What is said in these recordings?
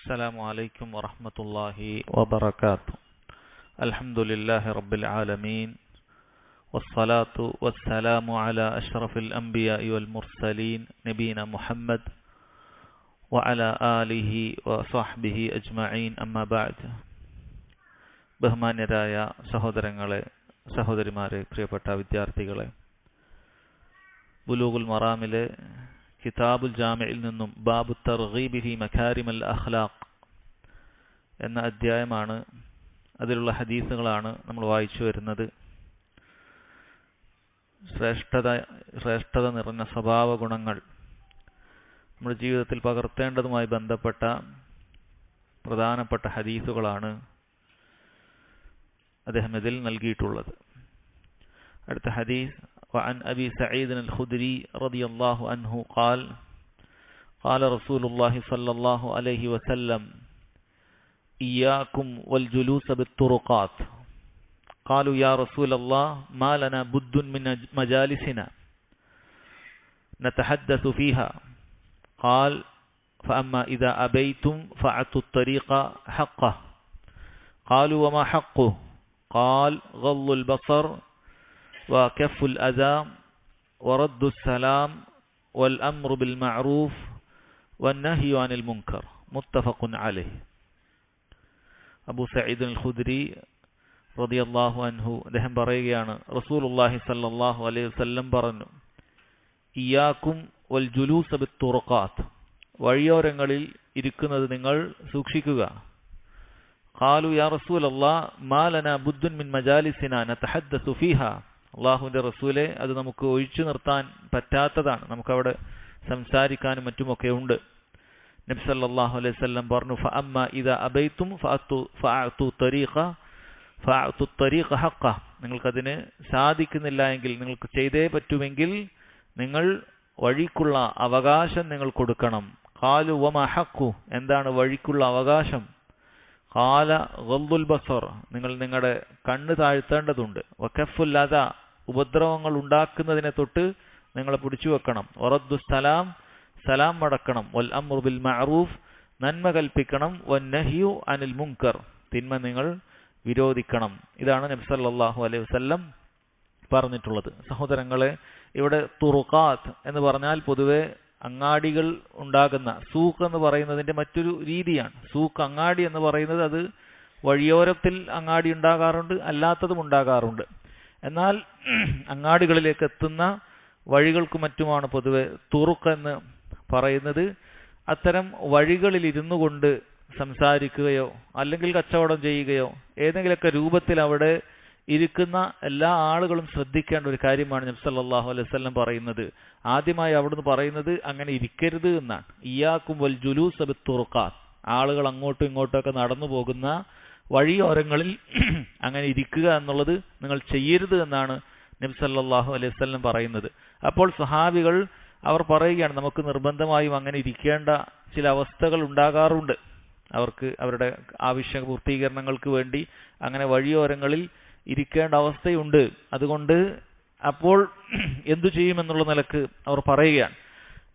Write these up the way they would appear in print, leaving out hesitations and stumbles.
السلام عليكم ورحمة الله وبركاته. الحمد لله رب العالمين والصلاة والسلام على أشرف الأنبياء والمرسلين نبينا محمد وعلى آله وصحبه أجمعين أما بعد. ബഹുമാന്യരായ സഹോദരങ്ങളെ, സഹോദരിമാരെ, പ്രിയപ്പെട്ട വിദ്യാർത്ഥികളെ, ബുലൂഗുൽ മറാമിലെ കിതാബുൽ ജാമിഇൽ നിന്നും ബാബു തർഗീബി ഫി മകാരിമിൽ അഖ്ലാഖ് എന്ന അധ്യായമാണ്, അതിലുള്ള ഹദീസുകളാണ് നമ്മൾ വായിച്ചു വരുന്നത്. ശ്രേഷ്ഠത നിറഞ്ഞ സ്വഭാവ ഗുണങ്ങൾ നമ്മുടെ ജീവിതത്തിൽ പകർത്തേണ്ടതുമായി ബന്ധപ്പെട്ട പ്രധാനപ്പെട്ട ഹദീസുകളാണ് അദ്ദേഹം ഇതിൽ നൽകിയിട്ടുള്ളത്. അടുത്ത ഹദീസ് وعن أبي سعيد الخدري رضي الله عنه قال قال رسول الله صلى الله عليه وسلم إياكم والجلوس بالطرقات قالوا يا رسول الله ما لنا بد من مجالسنا نتحدث فيها قال فأما إذا أبيتم فأعطوا الطريق حقه قالوا وما حقه قال غض البصر وكف الأذى ورد السلام والأمر بالمعروف والنهي عن المنكر متفق عليه. അബൂ സഈദ് അൽ ഖുദ്രി റളിയല്ലാഹു അൻഹു അദ്ദേഹം പറയുകയാണ്, റസൂലുള്ളാഹി സ്വല്ലല്ലാഹു അലൈഹി വസല്ലം പറഞ്ഞു, ഇയ്യാക്കും വൽ ജുലൂസ ബിത്തുറുഖാത്ത്, വഴിയോരങ്ങളിൽ ഇരിക്കുന്നത് നിങ്ങൾ സൂക്ഷിക്കുക. ഖാലു യാ റസൂലല്ലാഹ് മാ ലനാ ബുദ്ദുൻ മിൻ മജാലിസിനാ നതഹദ്ദസു ഫീഹാ, അള്ളാഹുവിൻ്റെ റസൂലെ, അത് നമുക്ക് ഒഴിച്ചു നിർത്താൻ പറ്റാത്തതാണ്, നമുക്കവിടെ സംസാരിക്കാനും മറ്റുമൊക്കെ ഉണ്ട്. നബി സല്ലല്ലാഹു അലൈഹി വസല്ലം പറഞ്ഞു, ഫഅമ്മാ ഇദാ അബൈതും ഫഅഅതു ത്വരീഖ ഹഖ്ഖ, നിങ്ങൾക്കതിന് സാധിക്കുന്നില്ല എങ്കിൽ, നിങ്ങൾക്ക് ചെയ്തേ പറ്റുമെങ്കിൽ നിങ്ങൾ വഴിക്കുള്ള അവകാശം നിങ്ങൾ കൊടുക്കണം. ഖാലു വമാ ഹഖ്ഖു, എന്താണ് വഴിക്കുള്ള അവകാശം? ഖാല ഗദ്ദുൽ ബസർ, നിങ്ങൾ നിങ്ങളുടെ കണ്ണ് താഴ്ത്തേണ്ടതുണ്ട്. വകഫുൽ അദാ, ഉപദ്രവങ്ങൾ ഉണ്ടാക്കുന്നതിനെ തൊട്ട് നിങ്ങൾ പിടിച്ചു വെക്കണം. വറദ്ദു സലാം, സലാം മടക്കണം. വൽ അംറു ബിൽ മഅറൂഫ്, നന്മ കൽപ്പിക്കണം. വന്നഹ്യു അനിൽ മുൻകർ, തിന്മ നിങ്ങൾ വിരോധിക്കണം. ഇതാണ് നബി സല്ലല്ലാഹു അലൈഹി വസല്ലം പറഞ്ഞിട്ടുള്ളത്. സഹോദരങ്ങളെ, ഇവിടെ തുറുഖാത്ത് എന്ന് പറഞ്ഞാൽ പൊതുവെ അങ്ങാടികൾ ഉണ്ടാകുന്ന, സൂഖ് എന്ന് പറയുന്നതിന്റെ മറ്റൊരു രീതിയാണ്. സൂഖ്, അങ്ങാടി എന്ന് പറയുന്നത് അത് വഴിയോരത്തിൽ അങ്ങാടി ഉണ്ടാകാറുണ്ട്, അല്ലാത്തതും ഉണ്ടാകാറുണ്ട്. എന്നാൽ അങ്ങാടികളിലേക്ക് എത്തുന്ന വഴികൾക്ക് മറ്റുമാണ് പൊതുവെ തുറുഖ് എന്ന് പറയുന്നത്. അത്തരം വഴികളിൽ ഇരുന്നു കൊണ്ട് സംസാരിക്കുകയോ അല്ലെങ്കിൽ കച്ചവടം ചെയ്യുകയോ ഏതെങ്കിലുമൊക്കെ രൂപത്തിൽ അവിടെ ഇരിക്കുന്ന എല്ലാ ആളുകളും ശ്രദ്ധിക്കേണ്ട ഒരു കാര്യമാണ് നബി സല്ലല്ലാഹു അലൈഹി വസല്ലം പറയുന്നത്. ആദ്യമായി അവിടുന്ന് പറയുന്നത് അങ്ങനെ ഇരിക്കരുത് എന്നാണ്. ഇയ്യാക്കും വൽ ജുലൂസ ബിത്തുറുഖാത്ത്, ആളുകൾ അങ്ങോട്ടും ഇങ്ങോട്ടൊക്കെ നടന്നു പോകുന്ന വഴിയോരങ്ങളിൽ അങ്ങനെ ഇരിക്കുക എന്നുള്ളത് നിങ്ങൾ ചെയ്യരുത് എന്നാണ് നബി സല്ലല്ലാഹു അലൈഹി വസല്ലം പറയുന്നത്. അപ്പോൾ സ്വഹാബികൾ അവർ പറയുകയാണ്, നമുക്ക് നിർബന്ധമായും അങ്ങനെ ഇരിക്കേണ്ട ചില അവസ്ഥകൾ ഉണ്ടാകാറുണ്ട്. അവർക്ക് അവരുടെ ആവശ്യ പൂർത്തീകരണങ്ങൾക്ക് വേണ്ടി അങ്ങനെ വഴിയോരങ്ങളിൽ ഇരിക്കേണ്ട അവസ്ഥയുണ്ട്. അതുകൊണ്ട് അപ്പോൾ എന്തു ചെയ്യുമെന്നുള്ള നിലക്ക് അവർ പറയുകയാണ്.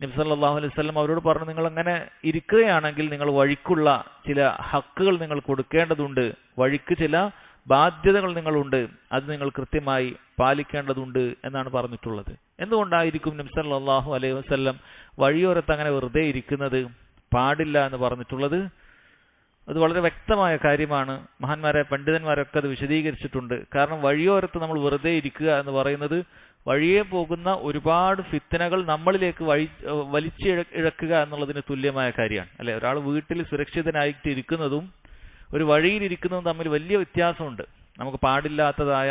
നബി സല്ലല്ലാഹു അലൈഹി വസല്ലം അവരോട് പറഞ്ഞു, നിങ്ങൾ അങ്ങനെ ഇരിക്കുകയാണെങ്കിൽ നിങ്ങൾ വഴിക്കുള്ള ചില ഹക്കുകൾ നിങ്ങൾ കൊടുക്കേണ്ടതുണ്ട്, വഴിക്ക് ചില ബാധ്യതകൾ നിങ്ങളുണ്ട്, അത് നിങ്ങൾ കൃത്യമായി പാലിക്കേണ്ടതുണ്ട് എന്നാണ് പറഞ്ഞിട്ടുള്ളത്. എന്തുകൊണ്ടായിരിക്കും നബി സല്ലല്ലാഹു അലൈഹി വസല്ലം വഴിയോരത്ത് അങ്ങനെ വെറുതെ ഇരിക്കുന്നത് പാടില്ല എന്ന് പറഞ്ഞിട്ടുള്ളത്? അത് വളരെ വ്യക്തമായ കാര്യമാണ്. മഹാന്മാരെ, പണ്ഡിതന്മാരൊക്കെ അത് വിശദീകരിച്ചിട്ടുണ്ട്. കാരണം വഴിയോരത്ത് നമ്മൾ വെറുതെ ഇരിക്കുക എന്ന് പറയുന്നത് വഴിയെ പോകുന്ന ഒരുപാട് ഫിത്തനകൾ നമ്മളിലേക്ക് വലിച്ചിഴക്കുക എന്നുള്ളതിന് തുല്യമായ കാര്യമാണ്, അല്ലെ? ഒരാൾ വീട്ടിൽ സുരക്ഷിതനായിട്ട് ഇരിക്കുന്നതും ഒരു വഴിയിൽ ഇരിക്കുന്നതും തമ്മിൽ വലിയ വ്യത്യാസമുണ്ട്. നമുക്ക് പാടില്ലാത്തതായ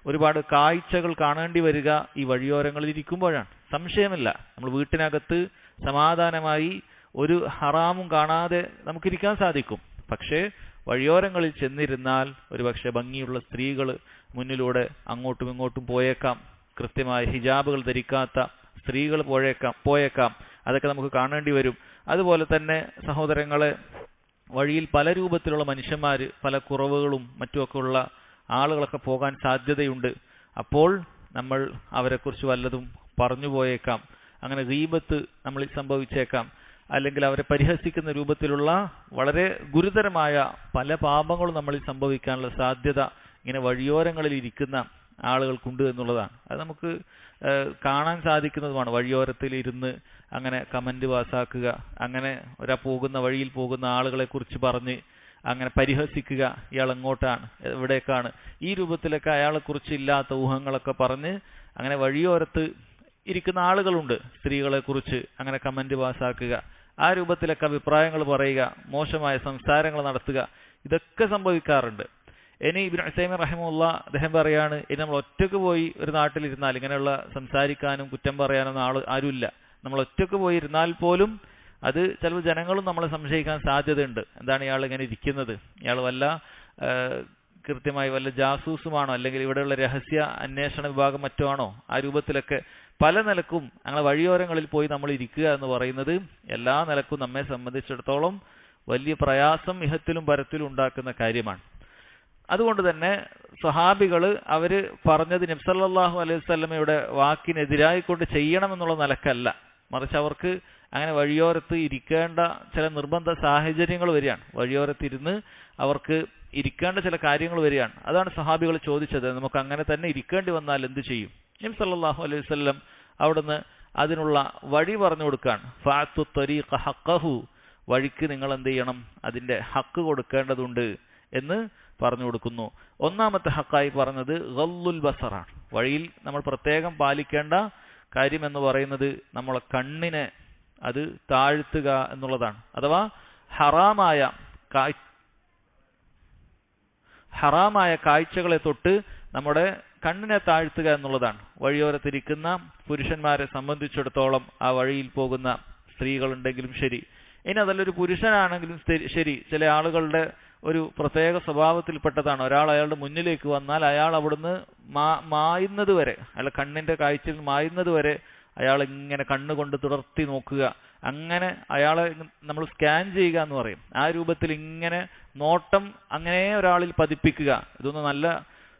ഒരുപാട് കാഴ്ചകൾ കാണേണ്ടി വരിക ഈ വഴിയോരങ്ങളിൽ ഇരിക്കുമ്പോഴാണ്, സംശയമില്ല. നമ്മൾ വീട്ടിനകത്ത് സമാധാനമായി ഒരു ഹറാമും കാണാതെ നമുക്കിരിക്കാൻ സാധിക്കും. പക്ഷേ വഴിയോരങ്ങളിൽ ചെന്നിരുന്നാൽ ഒരുപക്ഷെ ഭംഗിയുള്ള സ്ത്രീകൾ മുന്നിലൂടെ അങ്ങോട്ടും ഇങ്ങോട്ടും പോയേക്കാം, കൃത്യമായ ഹിജാബുകൾ ധരിക്കാത്ത സ്ത്രീകൾ പോയേക്കാം, അതൊക്കെ നമുക്ക് കാണേണ്ടി വരും. അതുപോലെ തന്നെ സഹോദരങ്ങളെ, വഴിയിൽ പല രൂപത്തിലുള്ള മനുഷ്യന്മാർ, പല കുറവുകളും മറ്റുമൊക്കെ ഉള്ള ആളുകളൊക്കെ പോകാൻ സാധ്യതയുണ്ട്. അപ്പോൾ നമ്മൾ അവരെക്കുറിച്ച് വല്ലതും പറഞ്ഞു പോയേക്കാം, അങ്ങനെ ഗീബത്ത് നമ്മളിൽ സംഭവിച്ചേക്കാം. അല്ലെങ്കിൽ അവരെ പരിഹസിക്കുന്ന രൂപത്തിലുള്ള വളരെ ഗുരുതരമായ പല പാപങ്ങളും നമ്മളിൽ സംഭവിക്കാനുള്ള സാധ്യത ഇങ്ങനെ വഴിയോരങ്ങളിൽ ഇരിക്കുന്ന ആളുകൾക്കുണ്ട് എന്നുള്ളതാണ്. അത് നമുക്ക് കാണാൻ സാധിക്കുന്നതുമാണ്. വഴിയോരത്തിൽ ഇരുന്ന് അങ്ങനെ കമന്റ് പാസ്സാക്കുക, അങ്ങനെ പോകുന്ന വഴിയിൽ പോകുന്ന ആളുകളെ കുറിച്ച് പറഞ്ഞ് അങ്ങനെ പരിഹസിക്കുക, ഇയാൾ എങ്ങോട്ടാണ്, എവിടേക്കാണ്, ഈ രൂപത്തിലൊക്കെ അയാളെക്കുറിച്ച് ഇല്ലാത്ത ഊഹങ്ങളൊക്കെ പറഞ്ഞ് അങ്ങനെ വഴിയോരത്ത് ഇരിക്കുന്ന ആളുകളുണ്ട്. സ്ത്രീകളെ കുറിച്ച് അങ്ങനെ കമന്റ് പാസ്സാക്കുക, ആ രൂപത്തിലൊക്കെ അഭിപ്രായങ്ങൾ പറയുക, മോശമായ സംസാരങ്ങൾ നടത്തുക, ഇതൊക്കെ സംഭവിക്കാറുണ്ട്. ഇനി ഇബ്നു ഉസൈമീൻ റഹിമഹുല്ലാ അദ്ദേഹം പറയാണ്, ഇനി നമ്മൾ ഒറ്റക്ക് പോയി ഒരു നാട്ടിലിരുന്നാൽ ഇങ്ങനെയുള്ള സംസാരിക്കാനും കുറ്റം പറയാനൊന്നും ആരുമില്ല. നമ്മൾ ഒറ്റക്ക് പോയി ഇരുന്നാൽ പോലും അത് ചില ജനങ്ങളും നമ്മളെ സംശയിക്കാൻ സാധ്യതയുണ്ട്. എന്താണ് ഇയാൾ ഇങ്ങനെ ഇരിക്കുന്നത്, ഇയാൾ വല്ല കൃത്യമായി വല്ല ജാസൂസുമാണോ, അല്ലെങ്കിൽ ഇവിടെയുള്ള രഹസ്യ അന്വേഷണ വിഭാഗം മറ്റോ ആണോ, ആ രൂപത്തിലൊക്കെ പല നിലക്കും അങ്ങനെ വഴിയോരങ്ങളിൽ പോയി നമ്മൾ ഇരിക്കുക എന്ന് പറയുന്നത് എല്ലാ നിലക്കും നമ്മെ സംബന്ധിച്ചിടത്തോളം വലിയ പ്രയാസം ഇഹത്തിലും പരത്തിലും ഉണ്ടാക്കുന്ന കാര്യമാണ്. അതുകൊണ്ട് തന്നെ സ്വഹാബികൾ അവര് പറഞ്ഞത് നബി സല്ലല്ലാഹു അലൈഹി വസല്ലമയുടെ വാക്കിനെതിരായിക്കൊണ്ട് ചെയ്യണമെന്നുള്ള നിലക്കല്ല, മറിച്ച് അവർക്ക് അങ്ങനെ വഴിയോരത്ത് ഇരിക്കേണ്ട ചില നിർബന്ധ സാഹചര്യങ്ങൾ വരികയാണ്. വഴിയോരത്തിരുന്ന് അവർക്ക് ഇരിക്കേണ്ട ചില കാര്യങ്ങൾ വരികയാണ്. അതാണ് സ്വഹാബികൾ ചോദിച്ചത്, നമുക്ക് അങ്ങനെ തന്നെ ഇരിക്കേണ്ടി വന്നാൽ എന്ത് ചെയ്യും? നബി സല്ലല്ലാഹു അലൈഹി വസല്ലം അവിടുന്ന് അതിനുള്ള വഴി പറഞ്ഞു കൊടുക്കുകയാണ്. ഫഅതു ത്വരീഖ ഹഖഹു, വഴിക്ക് നിങ്ങൾ എന്ത് ചെയ്യണം, അതിന്റെ ഹക്ക് കൊടുക്കേണ്ടതുണ്ട് എന്ന് പറഞ്ഞു കൊടുക്കുന്നു. ഒന്നാമത്തെ ഹക്കായി പറഞ്ഞത് ഗള്ളുൽ ബസറാണ്. വഴിയിൽ നമ്മൾ പ്രത്യേകം പാലിക്കേണ്ട കാര്യം എന്ന് പറയുന്നത് നമ്മളെ കണ്ണിനെ അത് താഴ്ത്തുക എന്നുള്ളതാണ്. അഥവാ ഹറാമായ കാഴ്ചകളെ തൊട്ട് നമ്മുടെ കണ്ണിനെ താഴ്ത്തുക എന്നുള്ളതാണ്. വഴിയോരത്തിരിക്കുന്ന പുരുഷന്മാരെ സംബന്ധിച്ചിടത്തോളം, ആ വഴിയിൽ പോകുന്ന സ്ത്രീകളുണ്ടെങ്കിലും ശരി, ഇനി അതല്ലൊരു പുരുഷനാണെങ്കിലും ശരി, ചില ആളുകളുടെ ഒരു പ്രത്യേക സ്വഭാവത്തിൽപ്പെട്ടതാണ്. ഒരാൾ അയാളുടെ മുന്നിലേക്ക് വന്നാൽ അയാൾ അവിടുന്ന് മായുന്നത് വരെ, അയാൾ കണ്ണിന്റെ കാഴ്ചയിൽ മായുന്നത് വരെ അയാൾ ഇങ്ങനെ കണ്ണുകൊണ്ട് തുടർത്തി നോക്കുക, അങ്ങനെ അയാളെ നമ്മൾ സ്കാൻ ചെയ്യുക എന്ന് പറയും. ആ രൂപത്തിൽ ഇങ്ങനെ നോട്ടം അങ്ങനെ ഒരാളിൽ പതിപ്പിക്കുക, ഇതൊന്നും നല്ല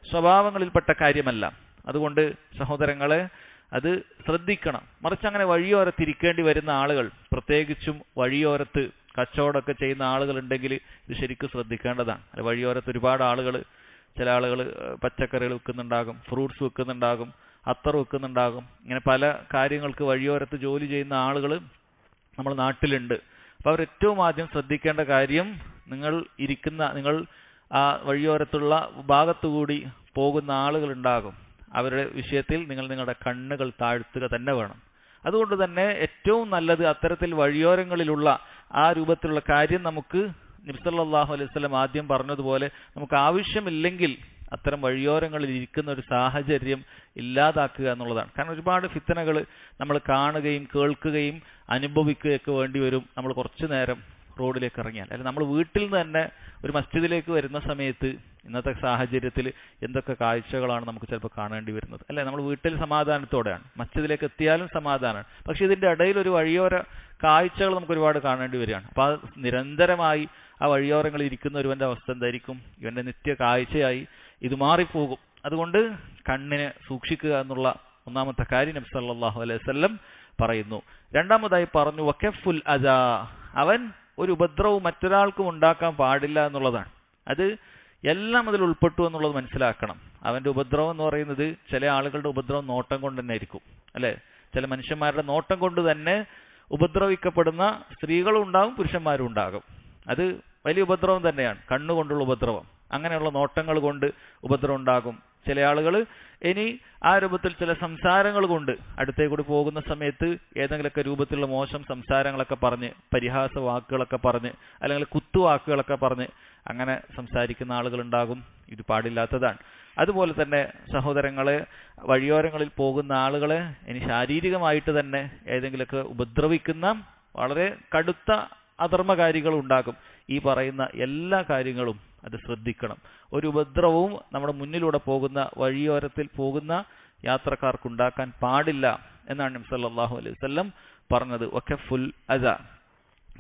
സ്വഭാവങ്ങളിൽപ്പെട്ട കാര്യമല്ല. അതുകൊണ്ട് സഹോദരങ്ങളെ അത് ശ്രദ്ധിക്കണം. മറിച്ച് അങ്ങനെ വഴിയോരത്തിരിക്കേണ്ടി വരുന്ന ആളുകൾ, പ്രത്യേകിച്ചും വഴിയോരത്ത് കച്ചവടമൊക്കെ ചെയ്യുന്ന ആളുകൾ ഉണ്ടെങ്കിൽ ഇത് ശരിക്കും ശ്രദ്ധിക്കേണ്ടതാണ്. അല്ല, വഴിയോരത്ത് ഒരുപാട് ആളുകൾ, ചില ആളുകൾ പച്ചക്കറികൾ വിൽക്കുന്നുണ്ടാകും, ഫ്രൂട്ട്സ് വിൽക്കുന്നുണ്ടാകും, അത്തർ വിൽക്കുന്നുണ്ടാകും, ഇങ്ങനെ പല കാര്യങ്ങൾക്ക് വഴിയോരത്ത് ജോലി ചെയ്യുന്ന ആളുകൾ നമ്മുടെ നാട്ടിലുണ്ട്. അപ്പോൾ അവർ ഏറ്റവും ആദ്യം ശ്രദ്ധിക്കേണ്ട കാര്യം, നിങ്ങൾ ആ വഴിയോരത്തുള്ള ഭാഗത്തുകൂടി പോകുന്ന ആളുകൾ ഉണ്ടാകും, അവരുടെ വിഷയത്തിൽ നിങ്ങൾ നിങ്ങളുടെ കണ്ണുകൾ താഴ്ത്തുക തന്നെ വേണം. അതുകൊണ്ട് തന്നെ ഏറ്റവും നല്ലത് അത്തരത്തിൽ വഴിയോരങ്ങളിലുള്ള ആ രൂപത്തിലുള്ള കാര്യം നമുക്ക് നബി സല്ലല്ലാഹു അലൈഹി വസല്ലം ആദ്യം പറഞ്ഞതുപോലെ നമുക്ക് ആവശ്യമില്ലെങ്കിൽ അത്തരം വഴിയോരങ്ങളിൽ ഇരിക്കുന്ന ഒരു സാഹചര്യം ഇല്ലാതാക്കുക എന്നുള്ളതാണ്. കാരണം ഒരുപാട് ഫിത്തനകൾ നമ്മൾ കാണുകയും കേൾക്കുകയും അനുഭവിക്കുകയൊക്കെ വേണ്ടി വരും നമ്മൾ കുറച്ചു നേരം റോഡിലേക്ക് ഇറങ്ങിയാൽ. അല്ലെങ്കിൽ നമ്മൾ വീട്ടിൽ നിന്ന് തന്നെ ഒരു മസ്ജിദിലേക്ക് വരുന്ന സമയത്ത് ഇന്നത്തെ സാഹചര്യത്തിൽ എന്തൊക്കെ കാഴ്ചകളാണ് നമുക്ക് ചിലപ്പോൾ കാണേണ്ടി വരുന്നത്, അല്ലെ? നമ്മൾ വീട്ടിൽ സമാധാനത്തോടെയാണ്, മസ്ജിദിലേക്ക് എത്തിയാലും സമാധാനമാണ്, പക്ഷെ ഇതിന്റെ ഇടയിൽ ഒരു വഴിയോര കാഴ്ചകൾ നമുക്ക് ഒരുപാട് കാണേണ്ടി വരികയാണ്. അപ്പോൾ അത് നിരന്തരമായി ആ വഴിയോരങ്ങളിൽ ഇരിക്കുന്ന ഒരുവന്റെ അവസ്ഥ എന്തായിരിക്കും? ഇവന്റെ നിത്യ കാഴ്ചയായി ഇത് മാറിപ്പോകും. അതുകൊണ്ട് കണ്ണിനെ സൂക്ഷിക്കുക എന്നുള്ള ഒന്നാമത്തെ കാര്യം നബി സല്ലല്ലാഹു അലൈഹി വസല്ലം പറയുന്നു. രണ്ടാമതായി പറഞ്ഞു വകഫുൽ അദാ, അവൻ ഒരു ഉപദ്രവവും മറ്റൊരാൾക്കും ഉണ്ടാക്കാൻ പാടില്ല എന്നുള്ളതാണ്. അത് എല്ലാം അതിൽ ഉൾപ്പെട്ടു എന്നുള്ളത് മനസ്സിലാക്കണം. അവന്റെ ഉപദ്രവം എന്ന് പറയുന്നത് ചില ആളുകളുടെ ഉപദ്രവം നോട്ടം കൊണ്ട് തന്നെ ആയിരിക്കും, അല്ലെ? ചില മനുഷ്യന്മാരുടെ നോട്ടം കൊണ്ട് തന്നെ ഉപദ്രവിക്കപ്പെടുന്ന സ്ത്രീകളും ഉണ്ടാകും, പുരുഷന്മാരും ഉണ്ടാകും. അത് വലിയ ഉപദ്രവം തന്നെയാണ്, കണ്ണുകൊണ്ടുള്ള ഉപദ്രവം. അങ്ങനെയുള്ള നോട്ടങ്ങൾ കൊണ്ട് ഉപദ്രവം ഉണ്ടാകും. ചില ആളുകൾ ഇനി ആ രൂപത്തിൽ ചില സംസാരങ്ങൾ കൊണ്ട് അടുത്തേ കൂടി പോകുന്ന സമയത്ത് ഏതെങ്കിലുമൊക്കെ രൂപത്തിലുള്ള മോശം സംസാരങ്ങളൊക്കെ പറഞ്ഞ്, പരിഹാസ വാക്കുകളൊക്കെ പറഞ്ഞ്, അല്ലെങ്കിൽ കുത്തുവാക്കുകളൊക്കെ പറഞ്ഞ് അങ്ങനെ സംസാരിക്കുന്ന ആളുകളുണ്ടാകും. ഇത് പാടില്ലാത്തതാണ്. അതുപോലെ തന്നെ സഹോദരങ്ങളെ, വഴിയോരങ്ങളിൽ പോകുന്ന ആളുകളെ ഇനി ശാരീരികമായിട്ട് തന്നെ ഏതെങ്കിലുമൊക്കെ ഉപദ്രവിക്കുന്ന വളരെ കടുത്ത അധർമ്മകാരികൾ ഉണ്ടാകും. ഈ പറയുന്ന എല്ലാ കാര്യങ്ങളും അത് ശ്രദ്ധിക്കണം. ഒരു ഉപദ്രവവും നമ്മുടെ മുന്നിലൂടെ പോകുന്ന വഴിയോരത്തിൽ പോകുന്ന യാത്രക്കാർക്കുണ്ടാക്കാൻ പാടില്ല എന്നാണ് നബി സല്ലല്ലാഹു അലൈഹി വസല്ലം പറഞ്ഞത്. വകഫുൽ അദാ.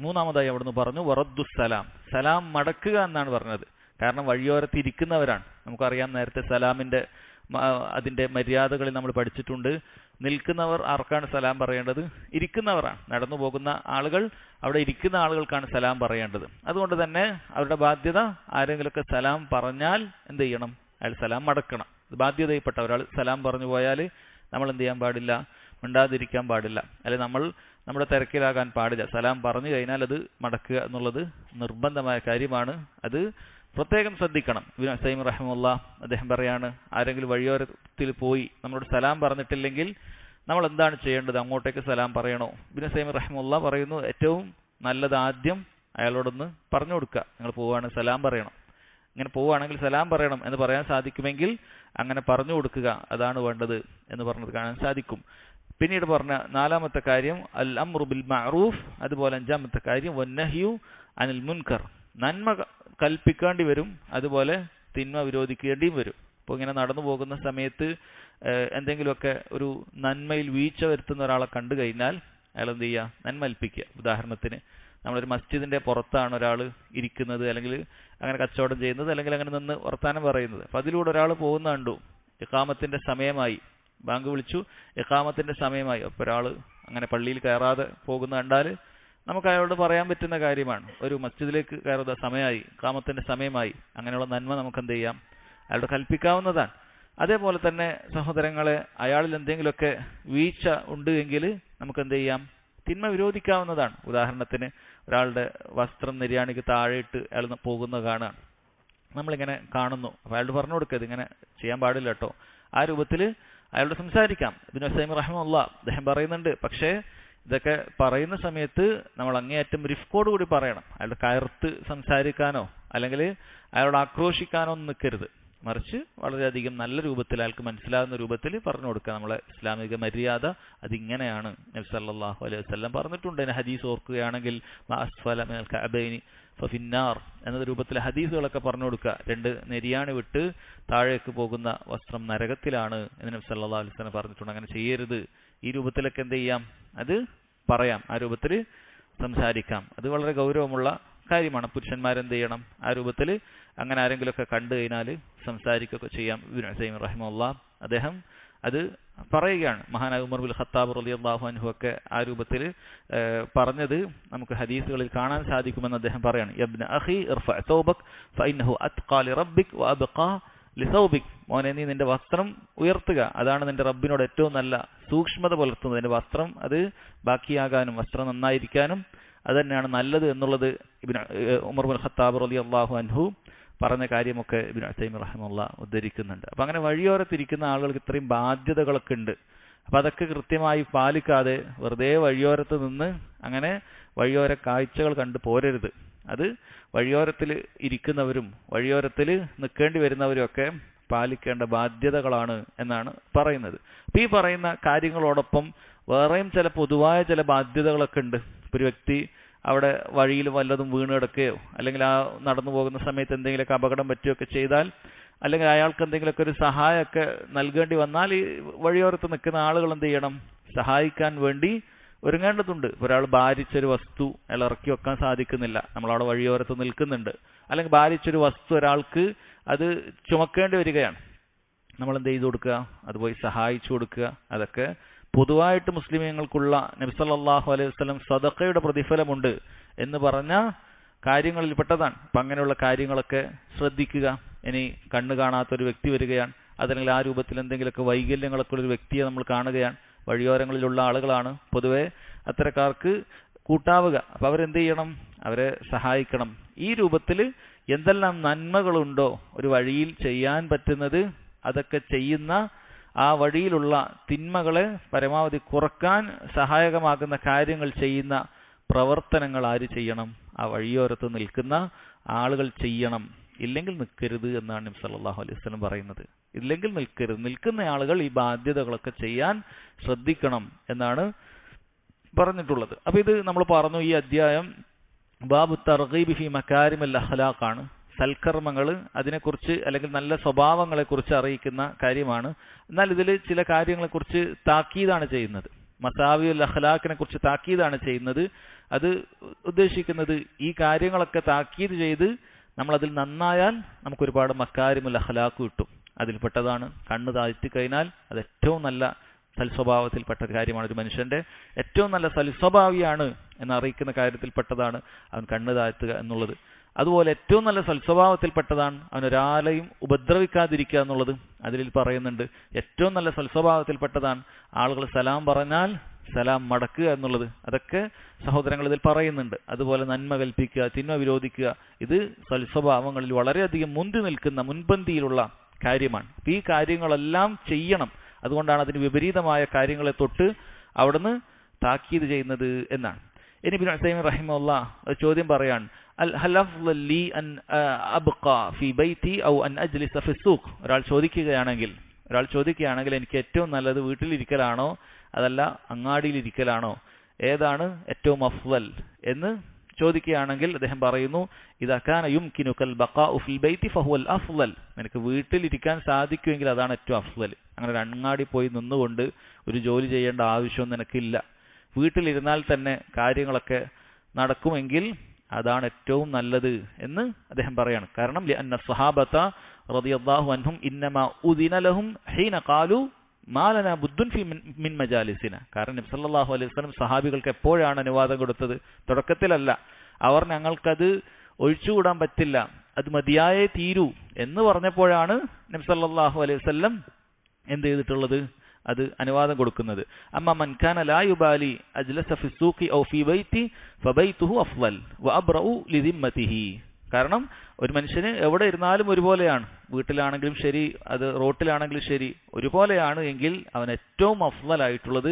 മൂന്നാമതായി അവിടുന്ന് പറഞ്ഞു വറദ്ദുസ്സലാം, സലാം മടക്കുക എന്നാണ് പറഞ്ഞത്. കാരണം വഴിയോരത്ത് ഇരിക്കുന്നവരാണ്. നമുക്കറിയാം, നേരത്തെ സലാമിന്റെ അതിന്റെ മര്യാദകളിൽ നമ്മൾ പഠിച്ചിട്ടുണ്ട്. നിൽക്കുന്നവർ ആർക്കാണ് സലാം പറയേണ്ടത്? ഇരിക്കുന്നവരാണ്. നടന്നു പോകുന്ന ആളുകൾ, അവിടെ ഇരിക്കുന്ന ആളുകൾക്കാണ് സലാം പറയേണ്ടത്. അതുകൊണ്ട് തന്നെ അവരുടെ ബാധ്യത, ആരെങ്കിലുമൊക്കെ സലാം പറഞ്ഞാൽ എന്ത് ചെയ്യണം? അയാൾ സലാം മടക്കണം. ഇത് ബാധ്യതയിൽപ്പെട്ട ഒരാൾ സലാം പറഞ്ഞു പോയാൽ നമ്മൾ എന്ത് ചെയ്യാൻ പാടില്ല? മിണ്ടാതിരിക്കാൻ പാടില്ല. അല്ലെങ്കിൽ നമ്മൾ നമ്മുടെ തിരക്കിലാകാൻ പാടില്ല. സലാം പറഞ്ഞു കഴിഞ്ഞാൽ അത് മടക്കുക എന്നുള്ളത് നിർബന്ധമായ കാര്യമാണ്. അത് പ്രത്യേകം ശ്രദ്ധിക്കണം. ഇബ്നു ഉസൈമീൻ റഹിമഹുല്ലാഹ് അദ്ദേഹം പറയാണ്, ആരെങ്കിലും വഴിയോരത്തിൽ പോയി നമ്മളോട് സലാം പറഞ്ഞിട്ടില്ലെങ്കിൽ നമ്മൾ എന്താണ് ചെയ്യേണ്ടത്? അങ്ങോട്ടേക്ക് സലാം പറയണോ? ഇബ്നു ഉസൈമീൻ റഹിമഹുല്ലാഹ് പറയുന്നു, ഏറ്റവും നല്ലത് ആദ്യം അയാളോടൊന്ന് പറഞ്ഞു കൊടുക്കുക. നിങ്ങൾ പോവുകയാണ് സലാം പറയണം, ഇങ്ങനെ പോവുകയാണെങ്കിൽ സലാം പറയണം എന്ന് പറയാൻ സാധിക്കുമെങ്കിൽ അങ്ങനെ പറഞ്ഞു കൊടുക്കുക, അതാണ് വേണ്ടത് എന്ന് പറഞ്ഞത് കാണാൻ സാധിക്കും. പിന്നീട് പറഞ്ഞ 4-മത്തെ കാര്യം അൽ അംറു ബിൽ മഅറൂഫ്, അതുപോലെ 5-മത്തെ കാര്യം വന്നഹ്യു അനിൽ മുൻകർ, നന്മ കൽപ്പിക്കേണ്ടി വരും, അതുപോലെ തിന്മ വിരോധിക്കേണ്ടിയും വരും. അപ്പോൾ ഇങ്ങനെ നടന്നു പോകുന്ന സമയത്ത് എന്തെങ്കിലുമൊക്കെ ഒരു നന്മയിൽ വീഴ്ച വരുത്തുന്ന ഒരാളെ കണ്ടു കഴിഞ്ഞാൽ അയാൾ എന്ത് ചെയ്യുക? നന്മ കൽപ്പിക്കുക. ഉദാഹരണത്തിന് നമ്മളൊരു മസ്ജിദിന്റെ പുറത്താണ് ഒരാൾ ഇരിക്കുന്നത്, അല്ലെങ്കിൽ അങ്ങനെ കച്ചവടം ചെയ്യുന്നത്, അല്ലെങ്കിൽ അങ്ങനെ നിന്ന് വർത്താനം പറയുന്നത്. അപ്പം അതിലൂടെ ഒരാൾ പോകുന്ന കണ്ടു, ഇഖാമത്തിന്റെ സമയമായി, ബാങ്ക് വിളിച്ചു, ഇഖാമത്തിന്റെ സമയമായി, അപ്പോൾ ഒരാൾ അങ്ങനെ പള്ളിയിൽ കയറാതെ പോകുന്ന കണ്ടാൽ നമുക്ക് അയാളോട് പറയാൻ പറ്റുന്ന കാര്യമാണ്, ഒരു മസ്ജിദിലേക്ക് കയറുന്ന സമയമായി, ഇഖാമത്തിന്റെ സമയമായി. അങ്ങനെയുള്ള നന്മ നമുക്ക് എന്ത് ചെയ്യാം? അയാളോട് കൽപ്പിക്കാവുന്നതാണ്. അതേപോലെ തന്നെ സഹോദരങ്ങളെ, അയാളിൽ എന്തെങ്കിലുമൊക്കെ വീഴ്ച ഉണ്ട് എങ്കിൽ നമുക്ക് എന്ത് ചെയ്യാം? തിന്മ വിരോധിക്കാവുന്നതാണ്. ഉദാഹരണത്തിന് ഒരാളുടെ വസ്ത്രം നിര്യാണിക്ക് താഴെയിട്ട് അയാൾ പോകുന്നത് കാണാൻ നമ്മളിങ്ങനെ കാണുന്നു, അപ്പോൾ അയാളോട് പറഞ്ഞു കൊടുക്കുക, ഇതിങ്ങനെ ചെയ്യാൻ പാടില്ല കേട്ടോ. ആ രൂപത്തിൽ അയാളോട് സംസാരിക്കാം. ഇബ്നു ഉസൈമീൻ റഹിമഹുല്ലാഹ് അദ്ദേഹം പറയുന്നുണ്ട്, പക്ഷേ ഇതൊക്കെ പറയുന്ന സമയത്ത് നമ്മൾ അങ്ങേയറ്റം റിഫ്കോട് കൂടി പറയണം. അയാളുടെ കയർത്ത് സംസാരിക്കാനോ അല്ലെങ്കിൽ അയാളോട് ആക്രോശിക്കാനോ ഒന്നും നിൽക്കരുത്. മറിച്ച് വളരെയധികം നല്ല രൂപത്തിൽ അയാൾക്ക് മനസ്സിലാകുന്ന രൂപത്തിൽ പറഞ്ഞു കൊടുക്കുക. നമ്മളെ ഇസ്ലാമിക മര്യാദ അതിങ്ങനെയാണ്. നബി സല്ലല്ലാഹു അലൈഹി വസല്ലം പറഞ്ഞിട്ടുണ്ട്. ഹദീസ് ഓർക്കുകയാണെങ്കിൽ അസ്ഫല മിനൽ കഅബൈനി ഫഫിന്നാർ എന്ന രൂപത്തിൽ ഹദീസുകളൊക്കെ പറഞ്ഞു കൊടുക്കുക. 2 നെരിയാണി വിട്ട് താഴേക്ക് പോകുന്ന വസ്ത്രം നരകത്തിലാണ് എന്ന് നബി സല്ലല്ലാഹു അലൈഹി വസല്ലം പറഞ്ഞിട്ടുണ്ട്. അങ്ങനെ ചെയ്യരുത്. ഈ രൂപത്തിലൊക്കെ എന്ത് ചെയ്യാം? അത് പറയാം, ആ രൂപത്തിൽ സംസാരിക്കാം. അത് വളരെ ഗൗരവമുള്ള കാര്യമാണ്. പുരുഷന്മാരെന്ത് ചെയ്യണം? ആ രൂപത്തിൽ അങ്ങനെ ആരെങ്കിലുമൊക്കെ കണ്ടു കഴിഞ്ഞാൽ സംസാരിക്കുകയൊക്കെ ചെയ്യാം. ഇബ്നു ഉസൈമീൻ റഹിമഹുല്ലാഹ് അദ്ദേഹം അത് പറയുകയാണ്. മഹാനായ ഉമർ ബിൻ ഖത്താബ് റളിയല്ലാഹു അൻഹു ഒക്കെ ആ രൂപത്തിൽ പറഞ്ഞത് നമുക്ക് ഹദീസുകളിൽ കാണാൻ സാധിക്കുമെന്ന് അദ്ദേഹം പറയാണ്. യബ്ന അഖി ഇർഫഅ തൗബക് ഫഇന്നഹു അത്ഖാ ലിറബ്ബിക് വഅബ്ഖാ ലിസൗബിക്, മോനെ നീ നിന്റെ വസ്ത്രം ഉയർത്തുക, അതാണ് നിന്റെ റബ്ബിനോട് ഏറ്റവും നല്ല സൂക്ഷ്മത പുലർത്തുന്നത്. നിന്റെ വസ്ത്രം അത് ബാക്കിയാകാനും വസ്ത്രം നന്നായിരിക്കാനും അത് തന്നെയാണ് നല്ലത് എന്നുള്ളത് ഉമർ ബിൻ ഖത്താബ് റളിയല്ലാഹു അൻഹു പറഞ്ഞ കാര്യമൊക്കെ ഇബ്നു ഉസൈമീൻ റഹിമഹുല്ലാഹ് ഉദ്ധരിക്കുന്നുണ്ട്. അപ്പം അങ്ങനെ വഴിയോരത്തിരിക്കുന്ന ആളുകൾക്ക് ഇത്രയും ബാധ്യതകളൊക്കെ ഉണ്ട്. അപ്പം അതൊക്കെ കൃത്യമായി പാലിക്കാതെ വെറുതെ വഴിയോരത്ത് നിന്ന് അങ്ങനെ വഴിയോര കാഴ്ചകൾ കണ്ടു പോരരുത്. അത് വഴിയോരത്തിൽ ഇരിക്കുന്നവരും വഴിയോരത്തിൽ നിൽക്കേണ്ടി വരുന്നവരും ഒക്കെ പാലിക്കേണ്ട ബാധ്യതകളാണ് എന്നാണ് പറയുന്നത്. അപ്പം ഈ പറയുന്ന കാര്യങ്ങളോടൊപ്പം വേറെയും ചില പൊതുവായ ചില ബാധ്യതകളൊക്കെ ഉണ്ട്. ഒരു വ്യക്തി അവിടെ വഴിയിൽ വല്ലതും വീണ് കിടക്കുകയോ അല്ലെങ്കിൽ ആ നടന്നു പോകുന്ന സമയത്ത് എന്തെങ്കിലുമൊക്കെ അപകടം പറ്റുകയൊക്കെ ചെയ്താൽ, അല്ലെങ്കിൽ അയാൾക്ക് എന്തെങ്കിലുമൊക്കെ ഒരു സഹായമൊക്കെ നൽകേണ്ടി വന്നാൽ ഈ വഴിയോരത്ത് നിൽക്കുന്ന ആളുകൾ എന്ത് ചെയ്യണം? സഹായിക്കാൻ വേണ്ടി ഒരുങ്ങേണ്ടതുണ്ട്. ഒരാൾ ഭാരിച്ചൊരു വസ്തു അയാൾ ഇറക്കി വെക്കാൻ സാധിക്കുന്നില്ല, നമ്മളവിടെ വഴിയോരത്ത് നിൽക്കുന്നുണ്ട്. അല്ലെങ്കിൽ ഭാരിച്ചൊരു വസ്തു ഒരാൾക്ക് അത് ചുമക്കേണ്ടി വരികയാണ്, നമ്മൾ എന്ത് ചെയ്തു കൊടുക്കുക? അത് പോയി സഹായിച്ചു കൊടുക്കുക. അതൊക്കെ പൊതുവായിട്ട് മുസ്ലിമീങ്ങൾക്കുള്ള നബി സല്ലല്ലാഹു അലൈഹി വസല്ലം സദഖയുടെ പ്രതിഫലമുണ്ട് എന്ന് പറഞ്ഞ കാര്യങ്ങളിൽ പെട്ടതാണ്. അപ്പം അങ്ങനെയുള്ള കാര്യങ്ങളൊക്കെ ശ്രദ്ധിക്കുക. ഇനി കണ്ണ് കാണാത്തൊരു വ്യക്തി വരികയാണ്, അതല്ലെങ്കിൽ ആ രൂപത്തിൽ എന്തെങ്കിലുമൊക്കെ വൈകല്യങ്ങളൊക്കെ ഉള്ളൊരു വ്യക്തിയെ നമ്മൾ കാണുകയാണ്, വഴിയോരങ്ങളിലുള്ള ആളുകളാണ്, പൊതുവെ അത്തരക്കാർക്ക് കൂട്ടാവുക. അപ്പം അവരെന്ത് ചെയ്യണം? അവരെ സഹായിക്കണം. ഈ രൂപത്തിൽ എന്തെല്ലാം നന്മകളുണ്ടോ ഒരു വഴിയിൽ ചെയ്യാൻ പറ്റുന്നത് അതൊക്കെ ചെയ്യുന്ന, ആ വഴിയിലുള്ള തിന്മകളെ പരമാവധി കുറക്കാൻ സഹായകമാകുന്ന കാര്യങ്ങൾ ചെയ്യുന്ന പ്രവർത്തനങ്ങൾ ആര് ചെയ്യണം? ആ വഴിയോരത്ത് നിൽക്കുന്ന ആളുകൾ ചെയ്യണം. ഇല്ലെങ്കിൽ നിൽക്കരുത് എന്നാണ് നബി സല്ലല്ലാഹു അലൈഹി വസല്ലം പറയുന്നത്. ഇല്ലെങ്കിൽ നിൽക്കരുത്. നിൽക്കുന്ന ആളുകൾ ഈ ബാധ്യതകളൊക്കെ ചെയ്യാൻ ശ്രദ്ധിക്കണം എന്നാണ് പറഞ്ഞിട്ടുള്ളത്. അപ്പോൾ ഇത് നമ്മൾ പറഞ്ഞു, ഈ അധ്യായം ബാബു തർഗീബ് ഫി മകാരിമിൽ അഖ്ലാഖ് ആണ്. സൽക്കർമ്മങ്ങൾ, അതിനെക്കുറിച്ച് അല്ലെങ്കിൽ നല്ല സ്വഭാവങ്ങളെക്കുറിച്ച് അറിയിക്കുന്ന കാര്യമാണ്. എന്നാൽ ഇതിൽ ചില കാര്യങ്ങളെക്കുറിച്ച് താക്കീതാണ് ചെയ്യുന്നത്. മസാവിയുൽ അഖ്ലാഖിനെ കുറിച്ച് താക്കീതാണ് ചെയ്യുന്നത്. അത് ഉദ്ദേശിക്കുന്നത് ഈ കാര്യങ്ങളൊക്കെ താക്കീത് ചെയ്ത് നമ്മളതിൽ നന്നായാൽ നമുക്ക് ഒരുപാട് മക്കാരിമുൽ അഖ്ലാഖ് കിട്ടും. അതിൽപ്പെട്ടതാണ് കണ്ണ് താഴ്ത്തി കഴിഞ്ഞാൽ അത് ഏറ്റവും നല്ല സൽസ്വഭാവത്തിൽപ്പെട്ട കാര്യമാണ്. ഒരു മനുഷ്യന്റെ ഏറ്റവും നല്ല സൽസ്വഭാവിയാണ് എന്നറിയിക്കുന്ന കാര്യത്തിൽപ്പെട്ടതാണ് അവൻ കണ്ണ് താഴ്ത്തുക എന്നുള്ളത്. അതുപോലെ ഏറ്റവും നല്ല സൽസ്വഭാവത്തിൽപ്പെട്ടതാണ് അവൻ ഒരാളെയും ഉപദ്രവിക്കാതിരിക്കുക എന്നുള്ളത്. അതിൽ പറയുന്നുണ്ട് ഏറ്റവും നല്ല സൽസ്വഭാവത്തിൽപ്പെട്ടതാണ് ആളുകൾ സലാം പറഞ്ഞാൽ സലാം മടക്കുക എന്നുള്ളത്. അതൊക്കെ സഹോദരങ്ങൾ ഇതിൽ പറയുന്നുണ്ട്. അതുപോലെ നന്മ കൽപ്പിക്കുക, തിന്മ വിരോധിക്കുക, ഇത് സൽസ്വഭാവങ്ങളിൽ വളരെയധികം മുന്തി നിൽക്കുന്ന മുൻപന്തിയിലുള്ള കാര്യമാണ്. ഈ കാര്യങ്ങളെല്ലാം ചെയ്യണം. അതുകൊണ്ടാണ് അതിന് വിപരീതമായ കാര്യങ്ങളെ തൊട്ട് അവിടുന്ന് താക്കീത് ചെയ്യുന്നത് എന്നാണ്. ഇനി ഇബ്നു ഉസൈമീൻ റഹിമഹുല്ലാഹ് ഒരു ചോദ്യം പറയാൻ, ഹൽ അഫ്ളൽ ലി അൻ അബ്ഖാ ഫീ ബൈതി ഔ അൻ അജ്ലിസ ഫി സൂഖ്. ഒരാൾ ചോദിക്കുകയാണെങ്കിൽ എനിക്ക് ഏറ്റവും നല്ലത് വീട്ടിലിരിക്കലാണോ അതല്ല അങ്ങാടിയിലിരിക്കലാണോ, ഏതാണ് ഏറ്റവും അഫ്ളൽ എന്ന് ചോദിക്കുകയാണെങ്കിൽ അദ്ദേഹം പറയുന്നു, ഇദാ കാന യുംകിനുകൽ ബഖാഉ ഫിൽ ബൈതി ഫഹുവൽ അഫ്ളൽ. നിനക്ക് വീട്ടിലിരിക്കാൻ സാധിക്കുമെങ്കിൽ അതാണ് ഏറ്റവും അഫ്ളൽ. അങ്ങനെ ഒരു അങ്ങാടി പോയി നിന്നുകൊണ്ട് ഒരു ജോലി ചെയ്യേണ്ട ആവശ്യം നിനക്കില്ല. വീട്ടിലിരുന്നാൽ തന്നെ കാര്യങ്ങളൊക്കെ നടക്കുമെങ്കിൽ അതാണ് ഏറ്റവും നല്ലത് എന്ന് അദ്ദേഹം പറയാണ്. കാരണം ലിഅന്ന സ്വഹാബത റളിയല്ലാഹു അൻഹും ഇന്നമാ ഉദിന ലഹും ഹീന ഖാലു മാ ലനാ ബുദ്ദുൻ ഫി മിൻ മജാലിസിന. കാരണം നബി സല്ലല്ലാഹു അലൈഹി വസല്ലം സഹാബികൾക്ക് എപ്പോഴാണ് അനുവാദം കൊടുത്തത്? തുടക്കത്തിലല്ല. അവർ ഞങ്ങൾക്കത് ഒഴിച്ചുകൂടാൻ പറ്റില്ല, അത് മതിയായേ തീരൂ എന്ന് പറഞ്ഞപ്പോഴാണ് നബി സല്ലല്ലാഹു അലൈഹി വസല്ലം എന്ത് ചെയ്തിട്ടുള്ളത്? അത് അനുവാദം കൊടുക്കുന്നത്. അമ്മ മൻ കാന ലാ യുബാലി അജ്ലസ ഫി സൂഖി ഔ ഫി ബൈതി ഫബൈതുഹു അഫ്ളൽ വഅബ്റഉ ലിദിമ്മതിഹി. കാരണം ഒരു മനുഷ്യന് എവിടെ ഇരുന്നാലും ഒരുപോലെയാണ്, വീട്ടിലാണെങ്കിലും ശരി അത് റോട്ടിലാണെങ്കിലും ശരി ഒരുപോലെയാണ് എങ്കിൽ അവൻ ഏറ്റവും അഫ്ളലായിട്ടുള്ളത്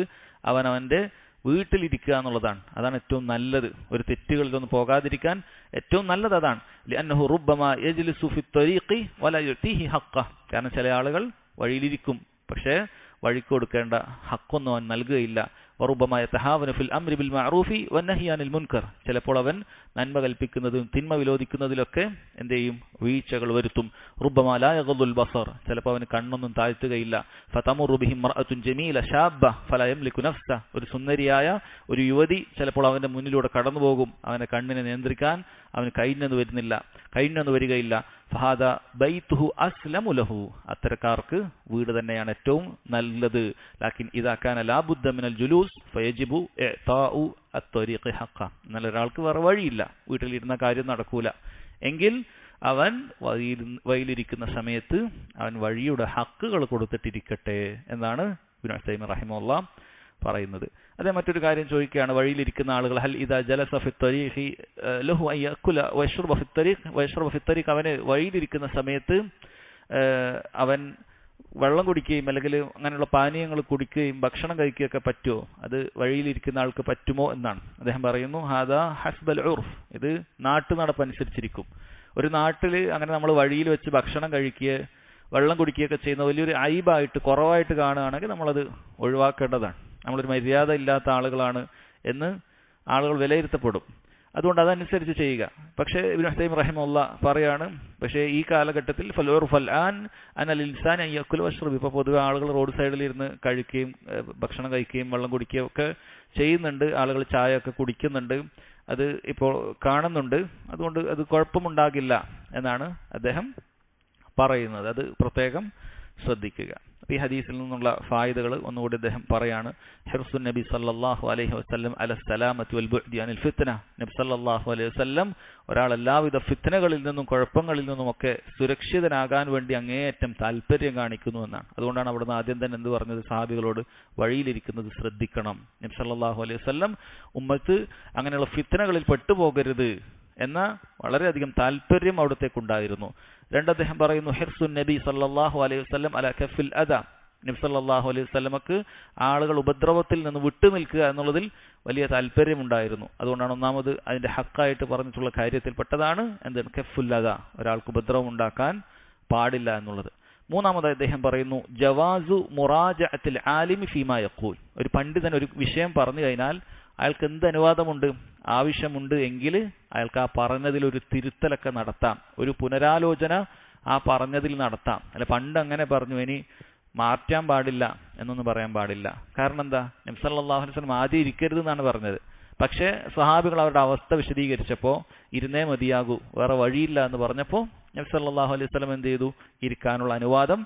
അവനവന്റെ വീട്ടിലിരിക്കുക എന്നുള്ളതാണ്. അതാണ് ഏറ്റവും നല്ലത്. ഒരു തെറ്റുകളിലൊന്നും പോകാതിരിക്കാൻ ഏറ്റവും നല്ലത് അതാണ്. ലിഅന്നഹു റുബ്ബമാ യജ്ലിസു ഫി ത്വരീഖി വലാ യുതീഹി ഹഖ്ഖ. കാരണം ചില ആളുകൾ വഴിയിലിരിക്കും, പക്ഷേ വഴിക്ക് കൊടുക്കേണ്ട ഹക്കൊന്നും അവൻ നൽകുകയില്ല. വറുബ്ബമാ യതഹാവനു ഫിൽ അംരി ബിൽ മഅറൂഫി വന്നഹി അനിൽ മുൻകർ. ചിലപ്പോൾ അവൻ നന്മ കൽപ്പിക്കുന്നതും തിന്മ വിരോധിക്കുന്നതിലൊക്കെ എന്ത് ചെയ്യും? വീഴ്ചകൾ വരുത്തും. റുബ്ബമാ ലാ യഗ്ദുൽ ബസർ. ചിലപ്പോൾ അവന് കണ്ണൊന്നും താഴ്ത്തുകയില്ല. ഫതമുറു ബിഹി മർഅത്തുൻ ജമീല ഷാബ്ബ ഫലാ യംലികു നഫ്സ. ഒരു സുന്ദരിയായ ഒരു യുവതി ചിലപ്പോൾ അവന്റെ മുന്നിലൂടെ കടന്നു പോകും. അവന്റെ കണ്ണിനെ നിയന്ത്രിക്കാൻ അവന് കഴിഞ്ഞെന്ന് വരികയില്ല. ഫഹാദ ബൈതുഹു അസ്ലമു ലഹു. അത്തരക്കാർക്ക് വീട് തന്നെയാണ് ഏറ്റവും നല്ലത്. ലാകിൻ ഇദാ കാന ലാ ബുദ്ദ മിനൽ ജുലൂസ് ഫയജിബു ഇഅതാഉ അത്വരീഖി ഹഖ്ഖ. എന്നാൽ ഒരാൾക്ക് വേറെ വഴിയില്ല, വീട്ടിലിരുന്ന കാര്യം നടക്കൂല എങ്കിൽ അവൻ വഴിയിലിരിക്കുന്ന സമയത്ത് അവൻ വഴിയുടെ ഹക്കുകൾ കൊടുത്തിട്ടിരിക്കട്ടെ എന്നാണ് ഇബ്നു ഉസൈമീൻ റഹിമഹുല്ലാഹ് പറയുന്നത്. അതേ മറ്റൊരു കാര്യം ചോദിക്കുകയാണ്, വഴിയിലിരിക്കുന്ന ആളുകൾ ഹൽ ഇദാ ജലസ ഫി ത്വരീഖി ലഹു അൻ യഅകുല വയശ്റബ ഫി ത്വരീഖ്. അവന് വഴിയിലിരിക്കുന്ന സമയത്ത് അവൻ വെള്ളം കുടിക്കുകയും അല്ലെങ്കിൽ അങ്ങനെയുള്ള പാനീയങ്ങൾ കുടിക്കുകയും ഭക്ഷണം കഴിക്കുകയൊക്കെ പറ്റുമോ? അത് വഴിയിലിരിക്കുന്ന ആൾക്ക് പറ്റുമോ എന്നാണ്. അദ്ദേഹം പറയുന്നു, ഹാദാ ഹസ്ബൽ ഉർഫ്. ഇത് നാട്ടുനടപ്പനുസരിച്ചിരിക്കും. ഒരു നാട്ടിൽ അങ്ങനെ നമ്മൾ വഴിയിൽ വെച്ച് ഭക്ഷണം കഴിക്കുക വെള്ളം കുടിക്കുകയൊക്കെ ചെയ്യുന്ന വലിയൊരു ഐബായിട്ട് കുറവായിട്ട് കാണുകയാണെങ്കിൽ നമ്മളത് ഒഴിവാക്കേണ്ടതാണ്. നമ്മളൊരു മര്യാദ ഇല്ലാത്ത ആളുകളാണ് എന്ന് ആളുകൾ വിലയിരുത്തപ്പെടും. അതുകൊണ്ട് അതനുസരിച്ച് ചെയ്യുക. പക്ഷേ ഇബ്നു ഉസൈമീൻ റഹിമഹുല്ലാഹ് പറയാണ്, പക്ഷേ ഈ കാലഘട്ടത്തിൽ ഇപ്പോൾ പൊതുവെ ആളുകൾ റോഡ് സൈഡിൽ ഇരുന്ന് കഴിക്കുകയും ഭക്ഷണം കഴിക്കുകയും വെള്ളം കുടിക്കുകയും ഒക്കെ ചെയ്യുന്നുണ്ട്. ആളുകൾ ചായ ഒക്കെ കുടിക്കുന്നുണ്ട്. അത് ഇപ്പോൾ കാണുന്നുണ്ട്. അതുകൊണ്ട് അത് കുഴപ്പമുണ്ടാകില്ല എന്നാണ് അദ്ദേഹം പറയുന്നത്. അത് പ്രത്യേകം ശ്രദ്ധിക്കുക. ഈ ഹദീസിൽ നിന്നുള്ള ഫായിദകൾ ഒന്നുകൂടി അദ്ദേഹം പറയാണ്. ഹിർസുൻ നബി സല്ലല്ലാഹു അലൈഹി വസല്ലം അല സലാമത്തി വൽ ബുഅദി അനിൽ ഫിത്ന. നബി സല്ലല്ലാഹു അലൈഹി വസല്ലം ഒരാൾ എല്ലാവിധ ഫിത്നകളിൽ നിന്നും കുഴപ്പങ്ങളിൽ നിന്നുമൊക്കെ സുരക്ഷിതനാകാൻ വേണ്ടി അങ്ങേയറ്റം താല്പര്യം കാണിക്കുന്നു എന്നാണ്. അതുകൊണ്ടാണ് അവിടുന്ന് ആദ്യം തന്നെ എന്ത് പറഞ്ഞത്? സഹാബികളോട് വഴിയിലിരിക്കുന്നത് ശ്രദ്ധിക്കണം. നബി സല്ലല്ലാഹു അലൈഹി വസല്ലം ഉമ്മത്ത് അങ്ങനെയുള്ള ഫിത്നകളിൽ പെട്ടുപോകരുത് എന്ന വളരെയധികം താല്പര്യം അവിടത്തേക്കുണ്ടായിരുന്നു. അദ്ദേഹം പറയുന്നു, ഹിർസുൻ നബി സല്ലല്ലാഹു അലൈഹി വസല്ലം അലാ കഫിൽ അദാ. നബി സല്ലല്ലാഹു അലൈഹി വസല്ലമക്ക് ആളുകൾ ഉപദ്രവത്തിൽ നിന്ന് വിട്ടു നിൽക്കുക എന്നുള്ളതിൽ വലിയ താല്പര്യമുണ്ടായിരുന്നു. അതുകൊണ്ടാണ് ഒന്നാമത് അതിന്റെ ഹക്കായിട്ട് പറഞ്ഞിട്ടുള്ള കാര്യത്തിൽപ്പെട്ടതാണ് എന്താണ്? കഫുൽ അദാ, ഒരാൾക്ക് ഉപദ്രവം ഉണ്ടാക്കാൻ പാടില്ല എന്നുള്ളത്. മൂന്നാമതായി അദ്ദേഹം പറയുന്നു, ജവാസു മുറാജഅത്തിൽ ആലിമി ഫീമാ യഖൂൽ. ഒരു പണ്ഡിതൻ ഒരു വിഷയം പറഞ്ഞു കഴിഞ്ഞാൽ അയാൾക്ക് എന്ത് അനുവാദമുണ്ട്? ആവശ്യമുണ്ട് എങ്കിൽ അയാൾക്ക് ആ പറഞ്ഞതിൽ ഒരു തിരുത്തലൊക്കെ നടത്താം, ഒരു പുനരാലോചന ആ പറഞ്ഞതിൽ നടത്താം. അല്ല പണ്ട് അങ്ങനെ പറഞ്ഞു ഇനി മാറ്റാൻ പാടില്ല എന്നൊന്നും പറയാൻ പാടില്ല. കാരണം എന്താ? നബി സല്ലല്ലാഹു അലൈഹി വസല്ലം ആദ്യം ഇരിക്കരുത് എന്നാണ് പറഞ്ഞത്. പക്ഷേ സ്വഹാബികൾ അവരുടെ അവസ്ഥ വിശദീകരിച്ചപ്പോൾ ഇരുന്നേ മതിയാകൂ, വേറെ വഴിയില്ല എന്ന് പറഞ്ഞപ്പോൾ നബി സല്ലല്ലാഹു അലൈഹി വസല്ലം എന്ത് ചെയ്തു? ഇരിക്കാനുള്ള അനുവാദം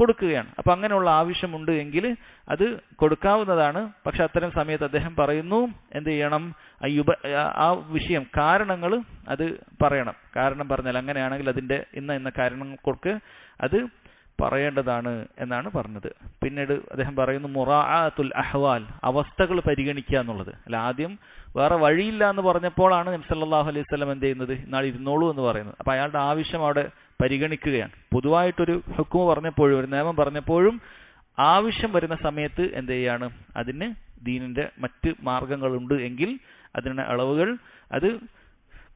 കൊടുക്കുകയാണ്. അപ്പൊ അങ്ങനെയുള്ള ആവശ്യമുണ്ട് എങ്കിൽ അത് കൊടുക്കാവുന്നതാണ്. പക്ഷെ അത്തരം സമയത്ത് അദ്ദേഹം പറയുന്നു എന്ത് ചെയ്യണം, ആ വിഷയം കാരണങ്ങൾ അത് പറയണം. കാരണം പറഞ്ഞാൽ അങ്ങനെയാണെങ്കിൽ അതിന്റെ ഇന്ന കാരണങ്ങൾക്ക് അത് പറയേണ്ടതാണ് എന്നാണ് പറഞ്ഞത്. പിന്നീട് അദ്ദേഹം പറയുന്നു മുറാഅത്തുൽ അഹ്വാൽ, അവസ്ഥകൾ പരിഗണിക്കുക എന്നുള്ളത്. അല്ല, ആദ്യം വേറെ വഴിയില്ല എന്ന് പറഞ്ഞപ്പോഴാണ് നബി സല്ലല്ലാഹു അലൈഹി വസല്ലം എന്ത് ചെയ്യുന്നത്, ഇന്നാൾ ഇരുന്നോളൂ എന്ന് പറയുന്നത്. അപ്പൊ അയാളുടെ ആവശ്യം അവിടെ പരിഗണിക്കുകയാണ്. പൊതുവായിട്ടൊരു ഹുക്മ പറഞ്ഞപ്പോഴും ഒരു നിയമം പറഞ്ഞപ്പോഴും ആവശ്യം വരുന്ന സമയത്ത് എന്ത് ചെയ്യാണ്, അതിന് ദീനിന്റെ മറ്റ് മാർഗങ്ങളുണ്ട് എങ്കിൽ അതിനുള്ള ഇളവുകൾ അത്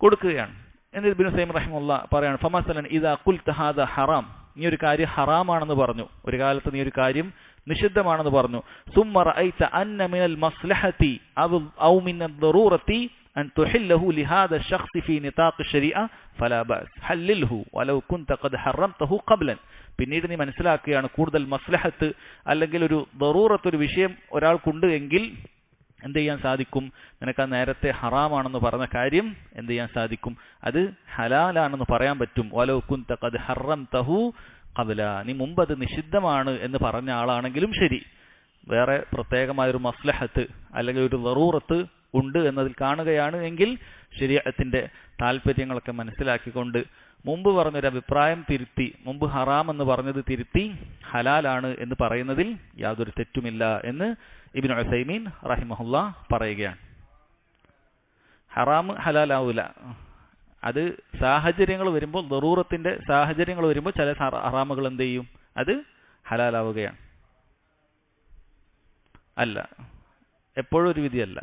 കൊടുക്കുകയാണ്. എന്നിട്ട് ഇബ്നു തൈമിയ്യ റഹിമഹുല്ലാഹ് പറയാണ്, ഫമസലൻ ഇദാ ഖുൽത ഹാദാ ഹറാം, നീ ഒരു കാര്യം ഹറാമാണെന്ന് പറഞ്ഞു, ഒരു കാലത്ത് നീ ഒരു കാര്യം നിഷിദ്ധമാണെന്ന് പറഞ്ഞു. സുമ്മ റഅയ്ത അന്ന മിനൽ മസ്ലഹതി ഔ മിനൽ ദറൂറതി അൻ തുഹില്ലഹു ലിഹാദാ ശഖ്സ് ഫീ നിതാഖ് ശരീഅ ഫലാ ബഅസ് ഹല്ലിൽഹു വലൗ കുൻത ഖദ് ഹറംതഹു ഖബ്ലൻ. പിന്നീട് നീ മനസ്സിലാക്കുകയാണ് കൂടുതൽ മസ്ലഹത്ത് അല്ലെങ്കിൽ ഒരു ദറൂറത്ത്, ഒരു വിഷയം ഒരാൾക്കുണ്ട് എങ്കിൽ എന്ത് ചെയ്യാൻ സാധിക്കും, നിനക്ക് ആ നേരത്തെ ഹറാമാണെന്ന് പറഞ്ഞ കാര്യം എന്ത് ചെയ്യാൻ സാധിക്കും, അത് ഹലാലാണെന്ന് പറയാൻ പറ്റും. വലൗ കുൻത ഖദ് ഹറംതഹു ഖബ്ല, നീ മുമ്പ് അത് നിഷിദ്ധമാണ് എന്ന് പറഞ്ഞ ആളാണെങ്കിലും ശരി, വേറെ പ്രത്യേകമായൊരു മസ്ലഹത്ത് അല്ലെങ്കിൽ ഒരു ദറൂറത്ത് ഉണ്ട് എന്നതിൽ കാണുകയാണ് എങ്കിൽ ശരീഅത്തിന്റെ താല്പര്യങ്ങളൊക്കെ മനസ്സിലാക്കിക്കൊണ്ട് മുമ്പ് പറഞ്ഞൊരു അഭിപ്രായം തിരുത്തി, മുമ്പ് ഹറാം എന്ന് പറഞ്ഞത് തിരുത്തി ഹലാലാണ് എന്ന് പറയുന്നതിൽ യാതൊരു തെറ്റുമില്ല എന്ന് ഇബ്നു ഉസൈമീൻ റഹിമഹുല്ലാഹ് പറയുകയാണ്. ഹറാം ഹലാലാവൂല, അത് സാഹചര്യങ്ങൾ വരുമ്പോൾ, ദറൂറത്തിന്റെ സാഹചര്യങ്ങൾ വരുമ്പോൾ ചില ഹറാമുകൾ എന്ത് ചെയ്യും, അത് ഹലാലാവുകയാണ്. അല്ല, എപ്പോഴും ഒരു വിധിയല്ല.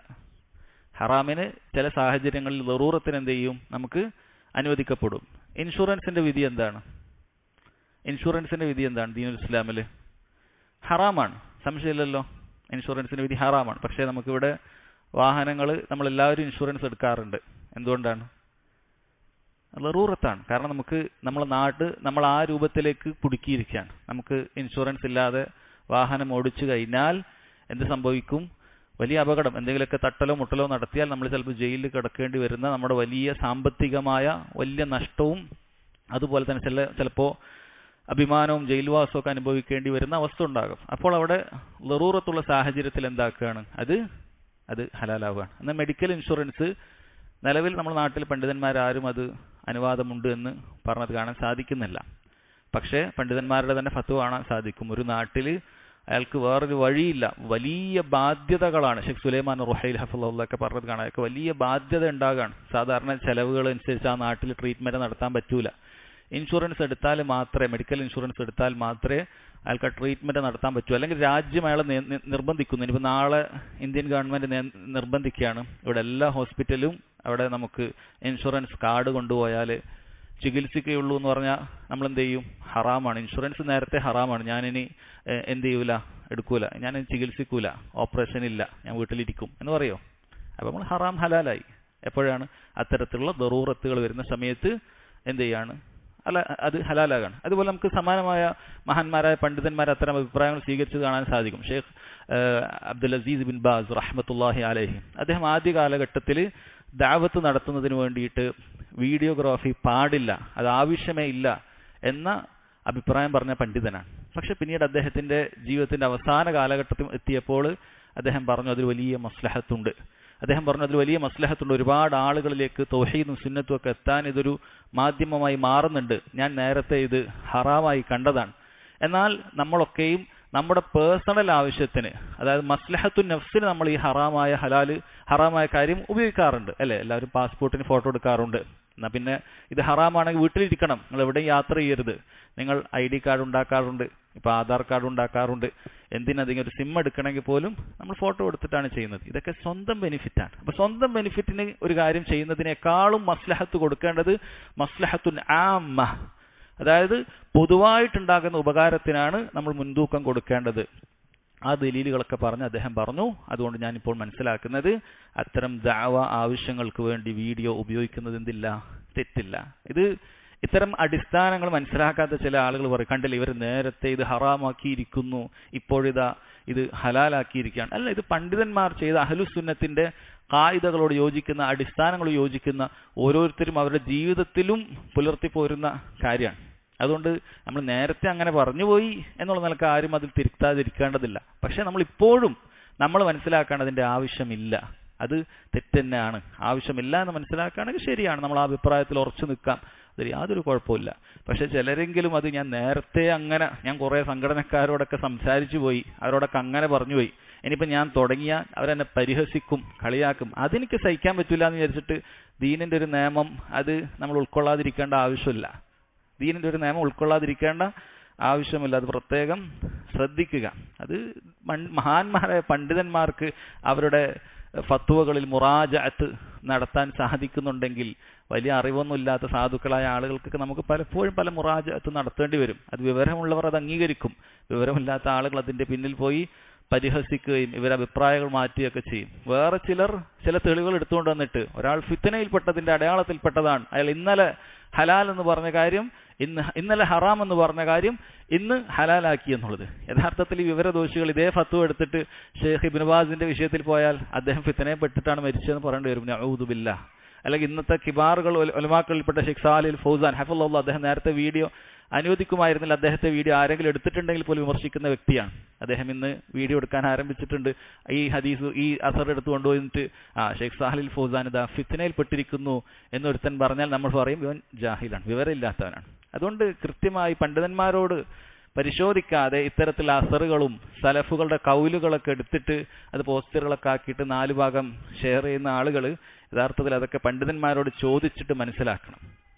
ഹറാമിന് ചില സാഹചര്യങ്ങളിൽ ദറൂറത്തിന് എന്ത് ചെയ്യും, നമുക്ക് അനുവദിക്കപ്പെടും. ഇൻഷുറൻസിന്റെ വിധി എന്താണ്? ഇൻഷുറൻസിന്റെ വിധി എന്താണ് ദീനുൽ ഇസ്ലാമിൽ? ഹറാമാണ്, സംശയമില്ലല്ലോ. ഇൻഷുറൻസിന്റെ വിധി ഹറാമാണ്. പക്ഷേ നമുക്കിവിടെ വാഹനങ്ങൾ നമ്മളെല്ലാവരും ഇൻഷുറൻസ് എടുക്കാറുണ്ട്. എന്തുകൊണ്ടാണ്? ദറൂറത്താണ്. കാരണം നമുക്ക് നമ്മളെ നാട് നമ്മൾ ആ രൂപത്തിലേക്ക് കുടുക്കിയിരിക്കുകയാണ്. നമുക്ക് ഇൻഷുറൻസ് ഇല്ലാതെ വാഹനം ഓടിച്ചു കഴിഞ്ഞാൽ എന്ത് സംഭവിക്കും? വലിയ അപകടം, എന്തെങ്കിലുമൊക്കെ തട്ടലോ മുട്ടലോ നടത്തിയാൽ നമ്മൾ ചിലപ്പോൾ ജയിലിൽ കിടക്കേണ്ടി വരുന്ന, നമ്മുടെ വലിയ സാമ്പത്തികമായ വലിയ നഷ്ടവും അതുപോലെ തന്നെ ചിലപ്പോൾ അഭിമാനവും ജയിൽവാസവും ഒക്കെ അനുഭവിക്കേണ്ടി വരുന്ന അവസ്ഥ ഉണ്ടാകും. അപ്പോൾ അവിടെ ദറൂറത്തുള്ള സാഹചര്യത്തിൽ എന്താക്കുകയാണ്, അത് ഹലാലാവുകയാണ്. എന്നാൽ മെഡിക്കൽ ഇൻഷുറൻസ് നിലവിൽ നമ്മുടെ നാട്ടിൽ പണ്ഡിതന്മാരാരും അത് അനുവാദമുണ്ട് എന്ന് പറഞ്ഞത് കാണാൻ സാധിക്കുന്നില്ല. പക്ഷേ പണ്ഡിതന്മാരുടെ തന്നെ ഫത്വ കാണാൻ സാധിക്കും. ഒരു നാട്ടിൽ അയാൾക്ക് വേറൊരു വഴിയില്ല, വലിയ ബാധ്യതകളാണ്. ഷെയ്ഖ് സുലൈമാൻ റുഹൈൽ ഹഫിളഹുല്ലാഹ് ഒക്കെ പറഞ്ഞത് കാണാൻ, അയാൾക്ക് വലിയ ബാധ്യത ഉണ്ടാകാണ്. സാധാരണ ചെലവുകൾ അനുസരിച്ച് ആ നാട്ടിൽ ട്രീറ്റ്മെന്റ് നടത്താൻ പറ്റൂല. ഇൻഷുറൻസ് എടുത്താൽ മാത്രമേ, മെഡിക്കൽ ഇൻഷുറൻസ് എടുത്താൽ മാത്രമേ അയാൾക്ക് ആ ട്രീറ്റ്മെന്റ് നടത്താൻ പറ്റൂ. അല്ലെങ്കിൽ രാജ്യം അയാളെ നിർബന്ധിക്കുന്നു. ഇനിയിപ്പോൾ നാളെ ഇന്ത്യൻ ഗവൺമെന്റ് നിർബന്ധിക്കുകയാണ്, ഇവിടെ എല്ലാ ഹോസ്പിറ്റലും അവിടെ നമുക്ക് ഇൻഷുറൻസ് കാർഡ് കൊണ്ടുപോയാൽ ചികിത്സിക്കുകയുള്ളൂ എന്ന് പറഞ്ഞാൽ നമ്മൾ എന്ത് ചെയ്യും? ഹറാമാണ്. ഇൻഷുറൻസ് നേരത്തെ ഹറാമാണ്. ഞാനിനി എന്ത് ചെയ്യൂല, എടുക്കൂല, ഞാൻ ചികിത്സിക്കൂല, ഓപ്പറേഷൻ ഇല്ല, ഞാൻ വീട്ടിലിരിക്കും എന്ന് പറയോ? അപ്പൊ നമ്മൾ ഹറാം ഹലാലായി. എപ്പോഴാണ്? അത്തരത്തിലുള്ള ദറൂറത്തുകൾ വരുന്ന സമയത്ത് എന്ത് ചെയ്യാണ്, അല്ല അത് ഹലാലാകാണ്. അതുപോലെ നമുക്ക് സമാനമായ മഹാന്മാരായ പണ്ഡിതന്മാർ അത്തരം അഭിപ്രായങ്ങൾ സ്വീകരിച്ചത് കാണാൻ സാധിക്കും. Sheikh Abdul Aziz bin bass റഹ്മത്തുള്ളാഹി അലൈഹി, അദ്ദേഹം ആദ്യ കാലഘട്ടത്തിൽ ദഅവത്ത് നടത്തുന്നതിന് വേണ്ടിയിട്ട് വീഡിയോഗ്രാഫി പാടില്ല, അത് ആവശ്യമേ ഇല്ല എന്ന അഭിപ്രായം പറഞ്ഞ പണ്ഡിതനാണ്. പക്ഷെ പിന്നീട് അദ്ദേഹത്തിന്റെ ജീവിതത്തിന്റെ അവസാന കാലഘട്ടത്തിൽ എത്തിയപ്പോൾ അദ്ദേഹം പറഞ്ഞു അതിൽ വലിയ മസ്ലഹത്തുണ്ട്. ഒരുപാട് ആളുകളിലേക്ക് തൗഹീദും സുന്നത്തും ഒക്കെ എത്താൻ ഇതൊരു മാധ്യമമായി മാറുന്നുണ്ട്. ഞാൻ നേരത്തെ ഇത് ഹറാമായി കണ്ടതാണ്. എന്നാൽ നമ്മളൊക്കെയും നമ്മുടെ പേഴ്സണൽ ആവശ്യത്തിന്, അതായത് മസ്ലഹത്തു നഫ്സിന് നമ്മൾ ഈ ഹറാമായ കാര്യം ഉപയോഗിക്കാറുണ്ട് അല്ലെ? എല്ലാവരും പാസ്പോർട്ടിന് ഫോട്ടോ എടുക്കാറുണ്ട്. എന്നാ പിന്നെ ഇത് ഹറാമാണെങ്കിൽ വീട്ടിലിരിക്കണം, നിങ്ങൾ എവിടെയും യാത്ര ചെയ്യരുത്. നിങ്ങൾ ID കാർഡ് ഉണ്ടാക്കാറുണ്ട്, ഇപ്പൊ ആധാർ കാർഡ് ഉണ്ടാക്കാറുണ്ട്. എന്തിനധികം ഒരു സിം എടുക്കണമെങ്കിൽ പോലും നമ്മൾ ഫോട്ടോ എടുത്തിട്ടാണ് ചെയ്യുന്നത്. ഇതൊക്കെ സ്വന്തം ബെനിഫിറ്റാണ്. അപ്പൊ സ്വന്തം ബെനിഫിറ്റിന് ഒരു കാര്യം ചെയ്യുന്നതിനേക്കാളും മസ്ലഹത്ത് കൊടുക്കേണ്ടത് മസ്ലഹത്തുൻ ആമ്മ, അതായത് പൊതുവായിട്ടുണ്ടാകുന്ന ഉപകാരത്തിനാണ് നമ്മൾ മുൻതൂക്കം കൊടുക്കേണ്ടത്. ആ ദലീലുകളൊക്കെ പറഞ്ഞ് അദ്ദേഹം പറഞ്ഞു. അതുകൊണ്ട് ഞാനിപ്പോൾ മനസ്സിലാക്കുന്നത് അത്തരം ദഅവ ആവശ്യങ്ങൾക്ക് വേണ്ടി വീഡിയോ ഉപയോഗിക്കുന്നത് എന്തില്ല, തെറ്റില്ല. ഇത്തരം അടിസ്ഥാനങ്ങൾ മനസ്സിലാക്കാത്ത ചില ആളുകൾ പറയും, കണ്ടില്ല ഇവർ നേരത്തെ ഇത് ഹറാമാക്കിയിരിക്കുന്നു, ഇപ്പോഴിതാ ഇത് ഹലാലാക്കിയിരിക്കുകയാണ്. അല്ല, ഇത് പണ്ഡിതന്മാർ ചെയ്ത അഹ്ലുസുന്നത്തിന്റെ ഖായിദകളോട് യോജിക്കുന്ന, അടിസ്ഥാനങ്ങളോട് യോജിക്കുന്ന, ഓരോരുത്തരും അവരുടെ ജീവിതത്തിലും പുലർത്തിപ്പോരുന്ന കാര്യമാണ്. അതുകൊണ്ട് നമ്മൾ നേരത്തെ അങ്ങനെ പറഞ്ഞുപോയി എന്നുള്ള നിലക്ക് ആരും അതിൽ തിരുത്താതിരിക്കേണ്ടതില്ല. പക്ഷെ നമ്മളിപ്പോഴും നമ്മൾ മനസ്സിലാക്കേണ്ടതിൻ്റെ ആവശ്യമില്ല, അത് തെറ്റ് തന്നെയാണ്. ആവശ്യമില്ല എന്ന് മനസ്സിലാക്കുകയാണെങ്കിൽ ശരിയാണ്, നമ്മൾ ആ അഭിപ്രായത്തിൽ ഉറച്ചു നിൽക്കാം, അതിൽ യാതൊരു കുഴപ്പമില്ല. പക്ഷെ ചിലരെങ്കിലും അത് ഞാൻ നേരത്തെ അങ്ങനെ, ഞാൻ കുറേ സംഘടനക്കാരോടൊക്കെ സംസാരിച്ചു പോയി, അവരോടൊക്കെ അങ്ങനെ പറഞ്ഞു പോയി, ഇനിയിപ്പോൾ ഞാൻ തുടങ്ങിയാൽ അവരെന്നെ പരിഹസിക്കും, കളിയാക്കും, അതെനിക്ക് സഹിക്കാൻ പറ്റില്ല എന്ന് വിചാരിച്ചിട്ട് ദീനിൻ്റെ ഒരു നിയമം അത് നമ്മൾ ഉൾക്കൊള്ളാതിരിക്കേണ്ട ആവശ്യമില്ല. ദീനിൻ്റെ ഒരു നിയമം ഉൾക്കൊള്ളാതിരിക്കേണ്ട ആവശ്യമില്ല. അത് പ്രത്യേകം ശ്രദ്ധിക്കുക. അത് മഹാന്മാരായ പണ്ഡിതന്മാർക്ക് അവരുടെ ഫത്വകളിൽ മുറാജഅത്ത് നടത്താൻ സാധിക്കുന്നുണ്ടെങ്കിൽ വലിയ അറിവൊന്നുമില്ലാത്ത സാധുക്കളായ ആളുകൾക്കൊക്കെ നമുക്ക് പലപ്പോഴും പല മുറാജഅത്ത് നടത്തേണ്ടി വരും. അത് വിവരമുള്ളവർ അത് അംഗീകരിക്കും, വിവരമില്ലാത്ത ആളുകൾ അതിൻ്റെ പിന്നിൽ പോയി പരിഹസിക്കുകയും ഇവരെ അഭിപ്രായങ്ങൾ മാറ്റുകയൊക്കെ ചെയ്യും. വേറെ ചിലർ ചില തെളിവുകൾ എടുത്തുകൊണ്ട് വന്നിട്ട് ഒരാൾ ഫിത്നയിൽപ്പെട്ടതിൻ്റെ അടയാളത്തിൽപ്പെട്ടതാണ്, അയാൾ ഇന്നലെ ഹലാൽ എന്ന് പറഞ്ഞ കാര്യം ഇന്നലെ ഹറാം എന്ന് പറഞ്ഞ കാര്യം ഇന്ന് ഹലാലാക്കി എന്നുള്ളത്. യഥാർത്ഥത്തിൽ ഈ വിവരദോഷികൾ ഇതേ ഫത്വ എടുത്തിട്ട് ഷെയ്ഖ് ഇബ്നു ബാസിന്റെ വിഷയത്തിൽ പോയാൽ അദ്ദേഹം ഫിത്നയിൽപ്പെട്ടിട്ടാണ് മരിച്ചതെന്ന് പറയേണ്ടി വരും, നഊദു ബില്ലാഹ്. അല്ലെങ്കിൽ ഇന്നത്തെ കിബാറുകൾ ഉലമാക്കളിൽപ്പെട്ട ഷെയ്ഖ് സാലിൽ ഫൗസാൻ ഹഫളഹുല്ലാഹ്, അദ്ദേഹം നേരത്തെ വീഡിയോ അനുവദിക്കുമായിരുന്നില്ല, അദ്ദേഹത്തെ വീഡിയോ ആരെങ്കിലും എടുത്തിട്ടുണ്ടെങ്കിൽ പോലും വിമർശിക്കുന്ന വ്യക്തിയാണ്. അദ്ദേഹം ഇന്ന് വീഡിയോ എടുക്കാൻ ആരംഭിച്ചിട്ടുണ്ട്. ഈ ഹദീസ് ഈ അസർ എടുത്തു കൊണ്ടുപോയിട്ട് ഷെയ്ഖ് സാലിൽ ഫൗസാൻ ഇതാ ഫിത്നയിൽപ്പെട്ടിരിക്കുന്നു എന്നൊരുത്തൻ പറഞ്ഞാൽ നമ്മൾ പറയും ഇവൻ ജാഹിലാണ്, വിവരമില്ലാത്തവനാണ്. അതുകൊണ്ട് കൃത്യമായി പണ്ഡിതന്മാരോട് പരിശോധിക്കാതെ ഇത്തരത്തിൽ അസറുകളും സലഫുകളുടെ കൗലുകളൊക്കെ എടുത്തിട്ട് അത് പോസ്റ്ററുകളൊക്കെ ആക്കിയിട്ട് 4 ഭാഗം ഷെയർ ചെയ്യുന്ന ആളുകൾ യഥാർത്ഥത്തിൽ അതൊക്കെ പണ്ഡിതന്മാരോട് ചോദിച്ചിട്ട് മനസ്സിലാക്കണം.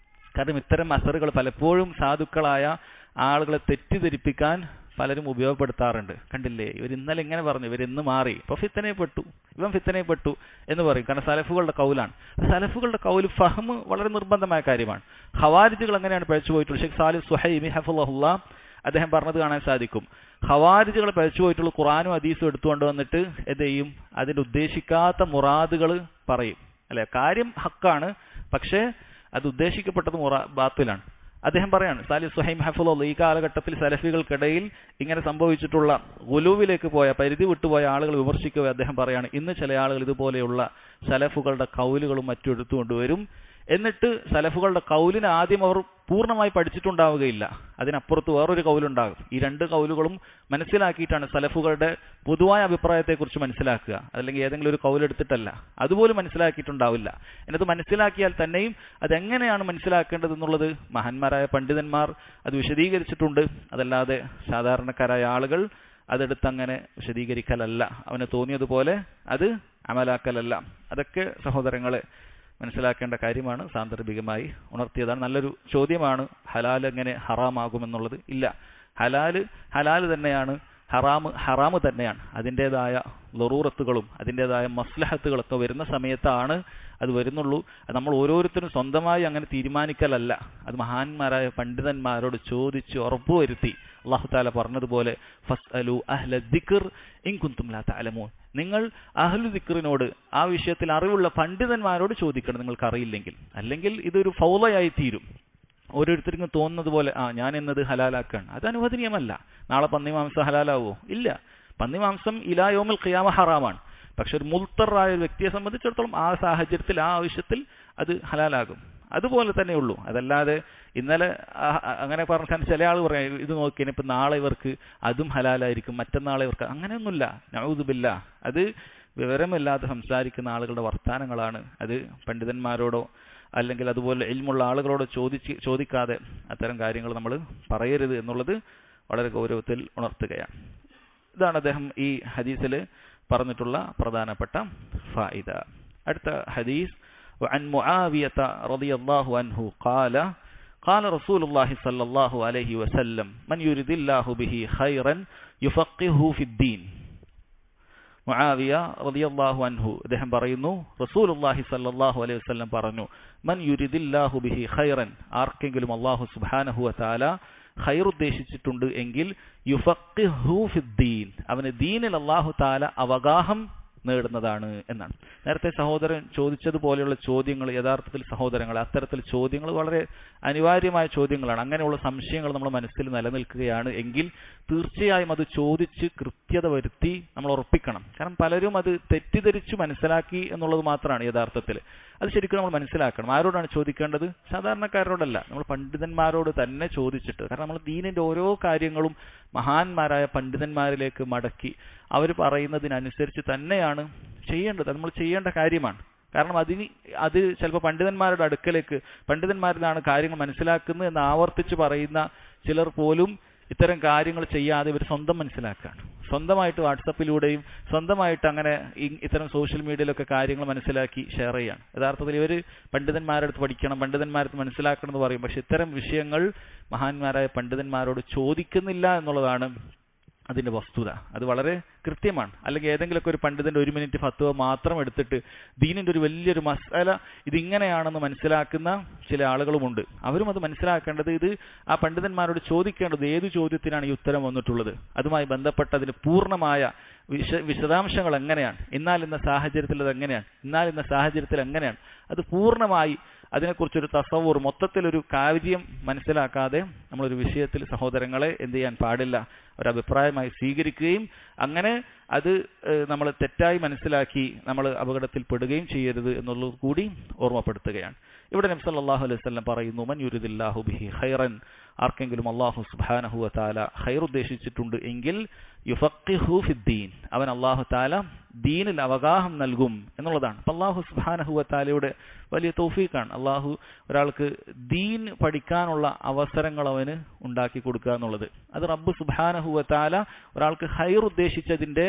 കാരണം ഇത്തരം അസറുകൾ പലപ്പോഴും സാധുക്കളായ ആളുകളെ തെറ്റിദ്ധരിപ്പിക്കാൻ പലരും ഉപയോഗപ്പെടുത്താറുണ്ട്. കണ്ടില്ലേ, ഇവർ ഇന്നലെ ഇങ്ങനെ പറഞ്ഞു, ഇവർ ഇന്ന് മാറി, ഇപ്പോൾ ഇവൻ ഫിത്തനയിൽപ്പെട്ടു എന്ന് പറയും. കാരണം സലഫുകളുടെ കൗലാണ്. സലഫുകളുടെ കൗല് ഫഹ്മ് വളരെ നിർബന്ധമായ കാര്യമാണ്. ഖവാരിജുകൾ അങ്ങനെയാണ് പഴിച്ചു പോയിട്ടുള്ളത്. ഷെയ്ഖ് സാലിഹ് സുഹൈമി ഹഫളഹുല്ലാഹ് അദ്ദേഹം പറഞ്ഞത് കാണാൻ സാധിക്കും. ഖവാരിജുകൾ പഴിച്ചു പോയിട്ടുള്ള ഖുർആനും ഹദീസും എടുത്തുകൊണ്ട് വന്നിട്ട് എന്ത് ചെയ്യും, അതിൻ്റെ ഉദ്ദേശിക്കാത്ത മുറാദുകൾ പറയും. അല്ലെ, കാര്യം ഹക്കാണ്, പക്ഷേ അത് ഉദ്ദേശിക്കപ്പെട്ടത് ബാത്തിലാണ്. അദ്ദേഹം പറയാണ്, സാലിഹ് സുഹൈം ഹഫളഹുല്ലാഹ്, ഈ കാലഘട്ടത്തിൽ സലഫികൾക്കിടയിൽ ഇങ്ങനെ സംഭവിച്ചിട്ടുള്ള ഗുലൂവിലേക്ക് പോയ, പരിധി വിട്ടുപോയ ആളുകൾ വിമർശിക്കുക. അദ്ദേഹം പറയാണ്, ഇന്ന് ചില ആളുകൾ ഇതുപോലെയുള്ള സലഫുകളുടെ കൗലുകളും മറ്റും എടുത്തുകൊണ്ടുവരും. എന്നിട്ട് സലഫുകളുടെ കൗലിന് ആദ്യം അവർ പൂർണ്ണമായി പഠിച്ചിട്ടുണ്ടാവുകയില്ല, അതിനപ്പുറത്ത് വേറൊരു കൗലുണ്ടാകും. ഈ 2 കൗലുകളും മനസ്സിലാക്കിയിട്ടാണ് സലഫുകളുടെ പൊതുവായ അഭിപ്രായത്തെക്കുറിച്ച് മനസ്സിലാക്കുക. അതല്ലെങ്കിൽ ഏതെങ്കിലും ഒരു കൗലെടുത്തിട്ടല്ല, അതുപോലും മനസ്സിലാക്കിയിട്ടുണ്ടാവില്ല. എന്നിട്ട് മനസ്സിലാക്കിയാൽ തന്നെയും അതെങ്ങനെയാണ് മനസ്സിലാക്കേണ്ടതെന്നുള്ളത് മഹാന്മാരായ പണ്ഡിതന്മാർ അത് വിശദീകരിച്ചിട്ടുണ്ട്. അതല്ലാതെ സാധാരണക്കാരായ ആളുകൾ അതെടുത്ത് അങ്ങനെ വിശദീകരിക്കലല്ല, അവന് തോന്നിയതുപോലെ അത് അമലാക്കലല്ല. അതൊക്കെ സഹോദരങ്ങളെ മനസ്സിലാക്കേണ്ട കാര്യമാണ്. സാന്ദർഭികമായി ഉണർത്തിയതാണ്. നല്ലൊരു ചോദ്യമാണ്, ഹലാൽ എങ്ങനെ ഹറാമാകുമെന്നുള്ളത്. ഇല്ല, ഹലാല് തന്നെയാണ്, ഹറാമ് തന്നെയാണ്. അതിൻ്റെതായ ലറൂറത്തുകളും അതിൻ്റെതായ മസ്ലഹത്തുകളൊക്കെ വരുന്ന സമയത്താണ് അത് വരുന്നുള്ളൂ. അത് നമ്മൾ ഓരോരുത്തരും സ്വന്തമായി അങ്ങനെ തീരുമാനിക്കലല്ല, അത് മഹാന്മാരായ പണ്ഡിതന്മാരോട് ചോദിച്ച് ഉറപ്പുവരുത്തി അല്ലാഹു തആല പറഞ്ഞതുപോലെ ഫസ്അലു അഹ്ല ദിക്ർ ഇൻ കുൻതും ലാ തഅലമൂൻ, നിങ്ങൾ അഹ്ലു ദിക്റിനോട്, ആ വിഷയത്തിൽ അറിവുള്ള പണ്ഡിതന്മാരോട് ചോദിക്കണം നിങ്ങൾക്ക് അറിയില്ലെങ്കിൽ. അല്ലെങ്കിൽ ഇതൊരു ഫൗളയായി തീരും. ഓരോരുത്തർക്കും തോന്നുന്നത് പോലെ ഞാൻ എന്നത് ഹലാലാക്കാണ്, അത് അനുവദനീയമല്ല. നാളെ പന്നിമാംസം ഹലാലാവോ? ഇല്ല. പന്നിമാംസം ഇലാ യൗമിൽ ഖിയാമ ഹറാമാണ്. പക്ഷെ ഒരു മുൽത്തറായ ഒരു വ്യക്തിയെ സംബന്ധിച്ചിടത്തോളം ആ സാഹചര്യത്തിൽ, ആ ആവശ്യത്തിൽ അത് ഹലാലാകും. അതുപോലെ തന്നെ ഉള്ളൂ. അതല്ലാതെ ഇന്നലെ അങ്ങനെ പറഞ്ഞാൽ ചില ആൾ പറയാം, ഇത് നോക്കിയാൽ ഇപ്പം നാളെ ഇവർക്ക് അതും ഹലാലായിരിക്കും, മറ്റന്നാളെ ഇവർക്ക്, അങ്ങനെയൊന്നുമില്ല. നഊദു ബില്ലാഹ്. അത് വിവരമില്ലാതെ സംസാരിക്കുന്ന ആളുകളുടെ വർത്താനങ്ങളാണ്. അത് പണ്ഡിതന്മാരോടോ അല്ലെങ്കിൽ അതുപോലെ ഇൽമുള്ള ആളുകളോട് ചോദിക്കാതെ അത്തരം കാര്യങ്ങൾ നമ്മൾ പറയരുത് എന്നുള്ളത് വളരെ ഗൗരവത്തിൽ ഉണർത്തുകയാണ്. ഇതാണ് അദ്ദേഹം ഈ ഹദീസിൽ പറഞ്ഞിട്ടുള്ള പ്രധാനപ്പെട്ട ഫായിദ. അടുത്ത ഹദീസ്, وعن معاوية رضي الله عنه قال قال رسول الله صلى الله عليه وسلم من يريد الله به خيرا يفقهه في الدين. മുആവിയ റളിയല്ലാഹു അൻഹു അദ്ദേഹം പറയുന്നു, റസൂലുള്ളാഹി സ്വല്ലല്ലാഹു അലൈഹി വസല്ലം പറഞ്ഞു, മൻ യുരിദില്ലാഹു ബിഹി ഖൈറൻ, ആർക്കെങ്കിലും അല്ലാഹു സുബ്ഹാനഹു വ തആല ഖൈർ ഉദ്ദേശിച്ചിട്ടുണ്ട് എങ്കിൽ യുഫഖിഹു ഫിദ്ദീൻ, അവന് ദീനിൽ അല്ലാഹു തആല അവഗാഹം നേടുന്നതാണ് എന്നാണ്. നേരത്തെ സഹോദരൻ ചോദിച്ചതുപോലെയുള്ള ചോദ്യങ്ങൾ യഥാർത്ഥത്തിൽ സഹോദരങ്ങൾ, അത്തരത്തിൽ ചോദ്യങ്ങൾ വളരെ അനിവാര്യമായ ചോദ്യങ്ങളാണ്. അങ്ങനെയുള്ള സംശയങ്ങൾ നമ്മുടെ മനസ്സിൽ നിലനിൽക്കുകയാണ് എങ്കിൽ തീർച്ചയായും അത് ചോദിച്ച് കൃത്യത വരുത്തി നമ്മൾ ഉറപ്പിക്കണം. കാരണം പലരും അത് തെറ്റിദ്ധരിച്ച് മനസ്സിലാക്കി എന്നുള്ളത് മാത്രമാണ് യഥാർത്ഥത്തിൽ. അത് ശരിക്കും നമ്മൾ മനസ്സിലാക്കണം. ആരോടാണ് ചോദിക്കേണ്ടത്? സാധാരണക്കാരോടല്ല, നമ്മൾ പണ്ഡിതന്മാരോട് തന്നെ ചോദിച്ചിട്ട്. കാരണം നമ്മൾ ദീനിന്റെ ഓരോ കാര്യങ്ങളും മഹാന്മാരായ പണ്ഡിതന്മാരിലേക്ക് മടക്കി അവർ പറയുന്നതിനനുസരിച്ച് തന്നെയാണ് ചെയ്യേണ്ടത്. അത് നമ്മൾ ചെയ്യേണ്ട കാര്യമാണ്. കാരണം അത് ചിലപ്പോൾ പണ്ഡിതന്മാരുടെ അടുക്കലേക്ക്, പണ്ഡിതന്മാരിലാണ് കാര്യങ്ങൾ മനസ്സിലാക്കുന്നത് എന്ന് ആവർത്തിച്ച് പറയുന്ന ചിലർ പോലും ഇത്തരം കാര്യങ്ങൾ ചെയ്യാതെ ഇവർ സ്വന്തം മനസ്സിലാക്കുകയാണ്. സ്വന്തമായിട്ട് വാട്സപ്പിലൂടെയും സ്വന്തമായിട്ട് അങ്ങനെ ഇത്തരം സോഷ്യൽ മീഡിയയിലൊക്കെ കാര്യങ്ങൾ മനസ്സിലാക്കി ഷെയർ ചെയ്യാണ്. യഥാർത്ഥത്തിൽ ഇവർ പണ്ഡിതന്മാരുടെ അടുത്ത് പഠിക്കണം, പണ്ഡിതന്മാരടുത്ത് മനസ്സിലാക്കണം എന്ന് പറയും. പക്ഷെ ഇത്തരം വിഷയങ്ങൾ മഹാന്മാരായ പണ്ഡിതന്മാരോട് ചോദിക്കുന്നില്ല എന്നുള്ളതാണ് അതിന്റെ വസ്തുത. അത് വളരെ കൃത്യമാണ്. അല്ലെങ്കിൽ ഏതെങ്കിലുമൊക്കെ ഒരു പണ്ഡിതന്റെ 1 മിനിറ്റ് ഫത്വ മാത്രം എടുത്തിട്ട് ദീനിന്റെ ഒരു വലിയൊരു മസാല ഇതിങ്ങനെയാണെന്ന് മനസ്സിലാക്കുന്ന ചില ആളുകളുമുണ്ട്. അവരും അത് മനസ്സിലാക്കേണ്ടത് ഇത് ആ പണ്ഡിതന്മാരോട് ചോദിക്കേണ്ടത് ഏത് ചോദ്യത്തിനാണ് ഈ ഉത്തരം വന്നിട്ടുള്ളത്, അതുമായി ബന്ധപ്പെട്ട അതിന് പൂർണ്ണമായ വിശദാംശങ്ങൾ എങ്ങനെയാണ്, ഇന്ന സാഹചര്യത്തിൽ അത് എങ്ങനെയാണ്, ഇന്ന സാഹചര്യത്തിൽ എങ്ങനെയാണ്, അത് പൂർണ്ണമായി അതിനെക്കുറിച്ചൊരു തസവൂർ, മൊത്തത്തിലൊരു കാര്യം മനസ്സിലാക്കാതെ നമ്മളൊരു വിഷയത്തിൽ സഹോദരങ്ങളെ എന്ത് ചെയ്യാൻ പാടില്ല, ഒരഭിപ്രായമായി സ്വീകരിക്കുകയും അങ്ങനെ അത് നമ്മൾ തെറ്റായി മനസ്സിലാക്കി നമ്മൾ അപകടത്തിൽ പെടുകയും ചെയ്യരുത് എന്നുള്ളത് കൂടി ഓർമ്മപ്പെടുത്തുകയാണ്. ഇവിടെ നബി സല്ലല്ലാഹു അലൈഹി വസല്ലം പറയുന്നു, മൻ യുരിദില്ലാഹു ബിഹി ഖൈറൻ, ആർക്കെങ്കിലും അല്ലാഹു സുബ്ഹാനഹു വ തആല ഖൈർ ഉദ്ദേശിച്ചിട്ടുണ്ട് എങ്കിൽ യുഫഖിഹു ഫിദ്ദീൻ, അവൻ അല്ലാഹു തആല ദീനിൽ അവഗാഹം നൽകും എന്നുള്ളതാണ്. അപ്പോൾ അല്ലാഹു സുബ്ഹാനഹു വ തആലയുടെ വലിയ തൗഫീഖാണ് അല്ലാഹു ഒരാൾക്ക് ദീൻ പഠിക്കാനുള്ള അവസരങ്ങൾ അവന് ഉണ്ടാക്കി കൊടുക്കുക എന്നുള്ളത്. അത് റബ്ബ് സുബ്ഹാനഹു വ തആല ഒരാൾക്ക് ഖൈർ ഉദ്ദേശിച്ചതിന്റെ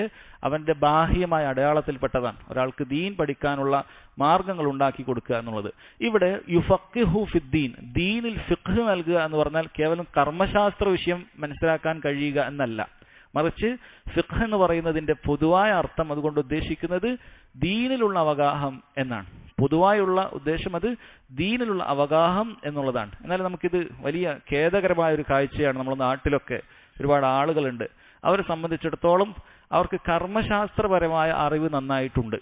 അവന്റെ ബാഹ്യമായ അടയാളത്തിൽപ്പെട്ടതാണ് ഒരാൾക്ക് ദീൻ പഠിക്കാനുള്ള മാർഗങ്ങൾ ഉണ്ടാക്കി കൊടുക്കുക എന്നുള്ളത്. ഇവിടെ യുഫഖിഹു ഫിദ്ദീൻ, ദീനിൽ ഫിഖ് നൽകുക എന്ന് പറഞ്ഞാൽ കേവലം കർമ്മശാസ്ത്ര വിഷയം മനസ്സിലാക്കാൻ കഴിയുക എന്നല്ല, മറിച്ച് ഫിഖ് എന്ന് പറയുന്നതിന്റെ പൊതുവായ അർത്ഥം അതുകൊണ്ട് ഉദ്ദേശിക്കുന്നത് ദീനിലുള്ള അവഗാഹം എന്നാണ്. പൊതുവായുള്ള ഉദ്ദേശം അത് ദീനിലുള്ള അവഗാഹം എന്നുള്ളതാണ്. എന്നാൽ നമുക്കിത് വലിയ ഖേദകരമായ ഒരു കാഴ്ചയാണ്. നമ്മുടെ നാട്ടിലൊക്കെ ഒരുപാട് ആളുകളുണ്ട്, അവരെ സംബന്ധിച്ചിടത്തോളം അവർക്ക് കർമ്മശാസ്ത്രപരമായ അറിവ് നന്നായിട്ടുണ്ട്.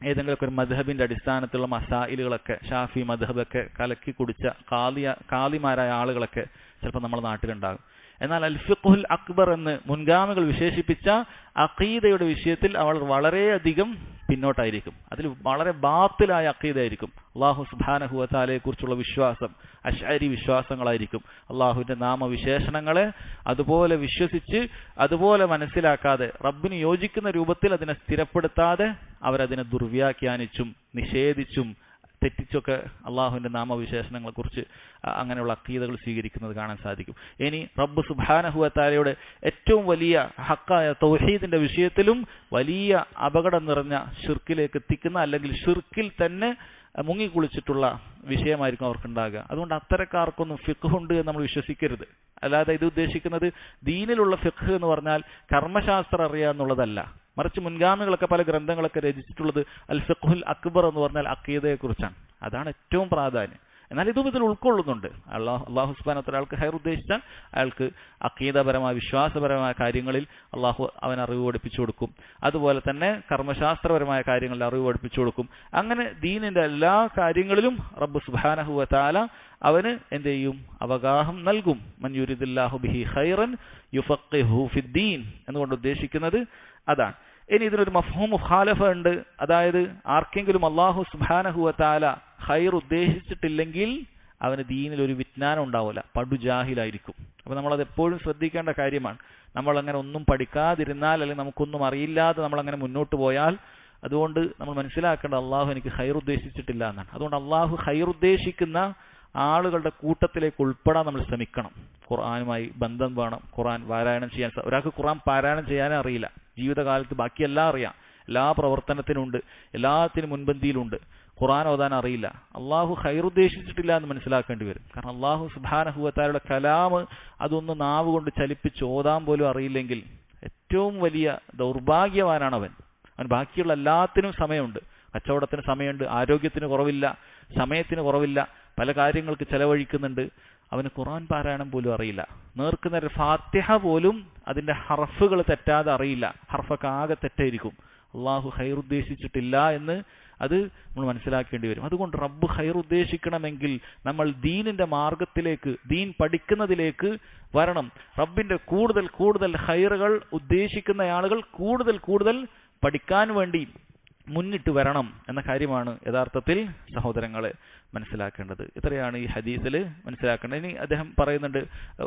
ഏതെങ്കിലുമൊക്കെ ഒരു മദ്ഹബിന്റെ അടിസ്ഥാനത്തിലുള്ള മസായിലുകളൊക്കെ, ഷാഫി മദ്ഹബൊക്കെ കലക്കി കുടിച്ച കാളിമാരായ ആളുകളൊക്കെ ചിലപ്പോൾ നമ്മുടെ നാട്ടിലുണ്ടാകും. എന്നാൽ അൽ ഫിഖ്ഹുൽ അക്ബർ എന്ന് മുൻഗാമികൾ വിശേഷിപ്പിച്ച അഖീദയുടെ വിഷയത്തിൽ അവൾ വളരെയധികം പിന്നോട്ടായിരിക്കും. അതിൽ വളരെ ബാത്തിലായ അഖീദയായിരിക്കും. അല്ലാഹു സുബ്ഹാനഹു വ തആലയെ കുറിച്ചുള്ള വിശ്വാസം അശ്അരി വിശ്വാസങ്ങളായിരിക്കും. അല്ലാഹുവിന്റെ നാമവിശേഷണങ്ങളെ അതുപോലെ വിശ്വസിച്ച് അതുപോലെ മനസ്സിലാക്കാതെ റബ്ബിന് യോജിക്കുന്ന രൂപത്തിൽ അതിനെ സ്ഥിരപ്പെടുത്താതെ അവരതിനെ ദുർവ്യാഖ്യാനിച്ചും നിഷേധിച്ചും തെറ്റിച്ചൊക്കെ അള്ളാഹുവിന്റെ നാമവിശേഷണങ്ങളെ കുറിച്ച് അങ്ങനെയുള്ള അഖീദകൾ സ്വീകരിക്കുന്നത് കാണാൻ സാധിക്കും. ഇനി റബ്ബ് സുബ്ഹാനഹു വ തആലയുടെ ഏറ്റവും വലിയ ഹക്കായ തൗഹീദിന്റെ വിഷയത്തിലും വലിയ അപകടം നിറഞ്ഞ ഷിർക്കിലേക്ക് എത്തിക്കുന്ന, അല്ലെങ്കിൽ ഷിർക്കിൽ തന്നെ മുങ്ങിക്കുളിച്ചിട്ടുള്ള വിഷയമായിരിക്കും അവർക്കുണ്ടാകുക. അതുകൊണ്ട് അത്തരക്കാർക്കൊന്നും ഫിഖ് ഉണ്ട് എന്ന് നമ്മൾ വിശ്വസിക്കരുത്. അല്ലാതെ ഇത് ഉദ്ദേശിക്കുന്നത് ദീനിലുള്ള ഫിഖ് എന്ന് പറഞ്ഞാൽ കർമ്മശാസ്ത്രം അറിയുക എന്നുള്ളതല്ല, മറിച്ച് മുൻഗാമികളൊക്കെ പല ഗ്രന്ഥങ്ങളൊക്കെ രചിച്ചിട്ടുള്ളത് അൽ ഫിഖ്ഹുൽ അക്ബർ എന്ന് പറഞ്ഞാൽ അഖീദയെ കുറിച്ചാണ്. അതാണ് ഏറ്റവും പ്രാധാന്യം. എന്നാൽ ഇതും ഇതിൽ ഉൾക്കൊള്ളുന്നുണ്ട്. അള്ളാഹു സുബ്ഹാനഹു വ തആല അയാൾക്ക് ഖൈർ ഉദ്ദേശിച്ചാൽ അയാൾക്ക് അഖീദപരമായ വിശ്വാസപരമായ കാര്യങ്ങളിൽ അള്ളാഹു അവൻ അറിവ് പഠിപ്പിച്ചു കൊടുക്കും. അതുപോലെ തന്നെ കർമ്മശാസ്ത്രപരമായ കാര്യങ്ങളിൽ അറിവ് പഠിപ്പിച്ചു കൊടുക്കും. അങ്ങനെ ദീനിന്റെ എല്ലാ കാര്യങ്ങളിലും റബ്ബ് സുബ്ഹാനഹു വ തആല അവന് എന്ത് ചെയ്യും? അവഗാഹം നൽകും. മൻ യുരിദില്ലാഹു ബിഹി ഖൈറൻ യുഫഖിഹു ഫിദ്ദീൻ എന്നുകൊണ്ട് ഉദ്ദേശിക്കുന്നത് അതാണ്. ഇനി ഇതിനൊരു മഫ്ഹൂം മുഖാലഫ ഉണ്ട്. അതായത് ആർക്കെങ്കിലും അല്ലാഹു സുബ്ഹാനഹു വ തആല ഖൈർ ഉദ്ദേശിച്ചിട്ടില്ലെങ്കിൽ അവന് ദീനിൽ ഒരു വിജ്ഞാനം ഉണ്ടാവില്ല, പടുജാഹിലായിരിക്കും. അപ്പൊ നമ്മളത് എപ്പോഴും ശ്രദ്ധിക്കേണ്ട കാര്യമാണ്. നമ്മളങ്ങനെ ഒന്നും പഠിക്കാതിരുന്നാൽ, അല്ലെങ്കിൽ നമുക്കൊന്നും അറിയില്ലാതെ നമ്മളങ്ങനെ മുന്നോട്ട് പോയാൽ, അതുകൊണ്ട് നമ്മൾ മനസ്സിലാക്കേണ്ട അള്ളാഹു എനിക്ക് ഖൈർ ഉദ്ദേശിച്ചിട്ടില്ല എന്നാണ്. അതുകൊണ്ട് അള്ളാഹു ഖൈർ ഉദ്ദേശിക്കുന്ന ആളുകളുടെ കൂട്ടത്തിലേക്ക് ഉൾപ്പെടാൻ നമ്മൾ ശ്രമിക്കണം. ഖുർആനുമായി ബന്ധം വേണം. ഖുർആൻ പാരായണം ചെയ്യാൻ, ഒരാൾക്ക് ഖുർആൻ പാരായണം ചെയ്യാനേ അറിയില്ല, ജീവിതകാലത്ത് ബാക്കിയെല്ലാം അറിയാം, എല്ലാ പ്രവർത്തനത്തിനുണ്ട്, എല്ലാത്തിനും മുൻപന്തിയിലുണ്ട്, ഖുർആൻ ഓതാൻ അറിയില്ല, അള്ളാഹു ഖൈർ ഉദ്ദേശിച്ചിട്ടില്ല എന്ന് മനസ്സിലാക്കേണ്ടി വരും. കാരണം അള്ളാഹു സുബ്ഹാനഹു വ തആലയുടെ കലാമ് അതൊന്ന് നാവ് കൊണ്ട് ചലിപ്പിച്ച് ഓതാൻ പോലും അറിയില്ലെങ്കിൽ ഏറ്റവും വലിയ ദൗർഭാഗ്യവാനാണ് അവൻ. അവൻ ബാക്കിയുള്ള എല്ലാത്തിനും സമയമുണ്ട്, കച്ചവടത്തിന് സമയമുണ്ട്, ആരോഗ്യത്തിന് കുറവില്ല, സമയത്തിന് കുറവില്ല, പല കാര്യങ്ങൾക്ക് ചെലവഴിക്കുന്നുണ്ട്. അവന് ഖുർആൻ പാരായണം പോലും അറിയില്ല. നേർക്കുനേരെ ഫാത്തിഹ പോലും അതിന്റെ ഹർഫുകൾ തെറ്റാതെ അറിയില്ല, ഹർഫൊക്കെ ആകെ തെറ്റായിരിക്കും. അള്ളാഹു ഖൈർ ഉദ്ദേശിച്ചിട്ടില്ല എന്ന് അത് നമ്മൾ മനസ്സിലാക്കേണ്ടി വരും. അതുകൊണ്ട് റബ്ബ് ഖൈർ ഉദ്ദേശിക്കണമെങ്കിൽ നമ്മൾ ദീനിന്റെ മാർഗത്തിലേക്ക്, ദീൻ പഠിക്കുന്നതിലേക്ക് വരണം. റബ്ബിന്റെ കൂടുതൽ കൂടുതൽ ഖൈറുകൾ ഉദ്ദേശിക്കുന്ന ആളുകൾ കൂടുതൽ കൂടുതൽ പഠിക്കാൻ വേണ്ടി മുന്നിട്ട് വരണം എന്ന കാര്യമാണ് യഥാർത്ഥത്തിൽ സഹോദരങ്ങളെ മനസ്സിലാക്കേണ്ടത്. ഇത്രയാണ് ഈ ഹദീസിൽ മനസ്സിലാക്കേണ്ടത്. ഇനി അദ്ദേഹം പറയുന്നുണ്ട്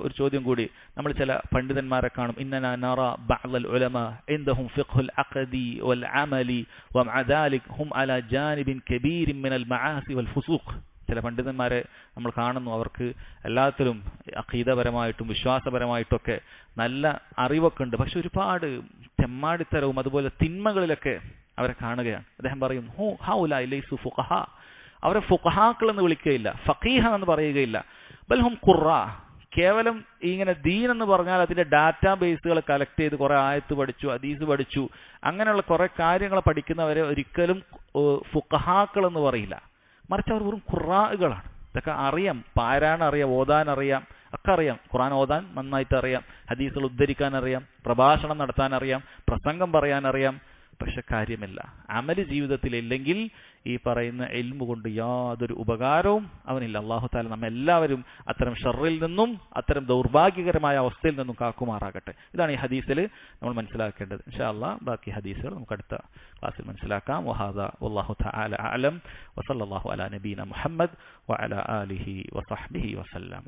ഒരു ചോദ്യം കൂടി. നമ്മൾ ചില പണ്ഡിതന്മാരെ കാണും, ഇന്നനാ നറ ബഅ്ദൽ ഉലമാ ഇൻദഹും ഫിഖ്ഹുൽ അഖദി വൽ അമലി വമഅ ദാലിക് ഹും അലാ ജാനിബിൻ കബീരിൻ മിനൽ മആസി വൽ ഫുസൂഖ്. ചില പണ്ഡിതന്മാരെ നമ്മൾ കാണുന്നു, അവർക്ക് എല്ലാത്തിലും അഖീദപരമായിട്ടും വിശ്വാസപരമായിട്ടൊക്കെ നല്ല അറിവൊക്കെ ഉണ്ട്, പക്ഷെ ഒരുപാട് തെമ്മാടിത്തരവും അതുപോലെ തിന്മകളിലൊക്കെ അവരെ കാണുകയാണ്. അദ്ദേഹം പറയും, ഹൗലാഇ ലൈസു ഫുഖഹാ, അവരെ ഫുഖഹാക്കൾ എന്ന് വിളിക്കുകയില്ല, ഫഖീഹ എന്ന് പറയുകയില്ല, ബൽ ഹും ഖുറാ, കേവലം ഇങ്ങനെ ദീൻ എന്ന് പറഞ്ഞാൽ അതിന്റെ ഡാറ്റാ ബേസുകൾ കളക്ട് ചെയ്ത് കുറെ ആയത്ത് പഠിച്ചു, ഹദീസ് പഠിച്ചു, അങ്ങനെയുള്ള കുറെ കാര്യങ്ങൾ പഠിക്കുന്നവരെ ഒരിക്കലും ഫുഖഹാക്കൾ എന്ന് പറയില്ല. മറിച്ച് അവർ വെറും ഖുറാകളാണ്. ഇതൊക്കെ അറിയാം, പാരായണം അറിയാം, ഓതാൻ അറിയാം, ഒക്കെ അറിയാം. ഖുർആൻ ഓതാൻ നന്നായിട്ട് അറിയാം, ഹദീസുകൾ ഉദ്ധരിക്കാൻ അറിയാം, പ്രഭാഷണം നടത്താൻ അറിയാം, പ്രസംഗം പറയാൻ അറിയാം. പക്ഷെ കാര്യമില്ല, അമല് ജീവിതത്തിൽ ഇല്ലെങ്കിൽ ഈ പറയുന്ന ഇൽമു കൊണ്ട് യാതൊരു ഉപകാരവും അവനില്ല. അല്ലാഹു തആല നമ്മെല്ലാവരും അത്തരം ഷർറിൽ നിന്നും അത്തരം ദൗർഭാഗ്യകരമായ അവസ്ഥയിൽ നിന്നും കാക്കുമാറാകട്ടെ. ഇതാണ് ഈ ഹദീസിൽ നമ്മൾ മനസ്സിലാക്കേണ്ടത്. ഇൻഷാ അല്ലാഹ് ബാക്കി ഹദീസുകൾ നമുക്ക് അടുത്ത ക്ലാസ്സിൽ മനസ്സിലാക്കാം. വഹാദാ വല്ലാഹു തആല അഅലം വസല്ലല്ലാഹു അലാ നബീന മുഹമ്മദ് വഅലാ ആലിഹി വസഹ്ബിഹി വസല്ലം.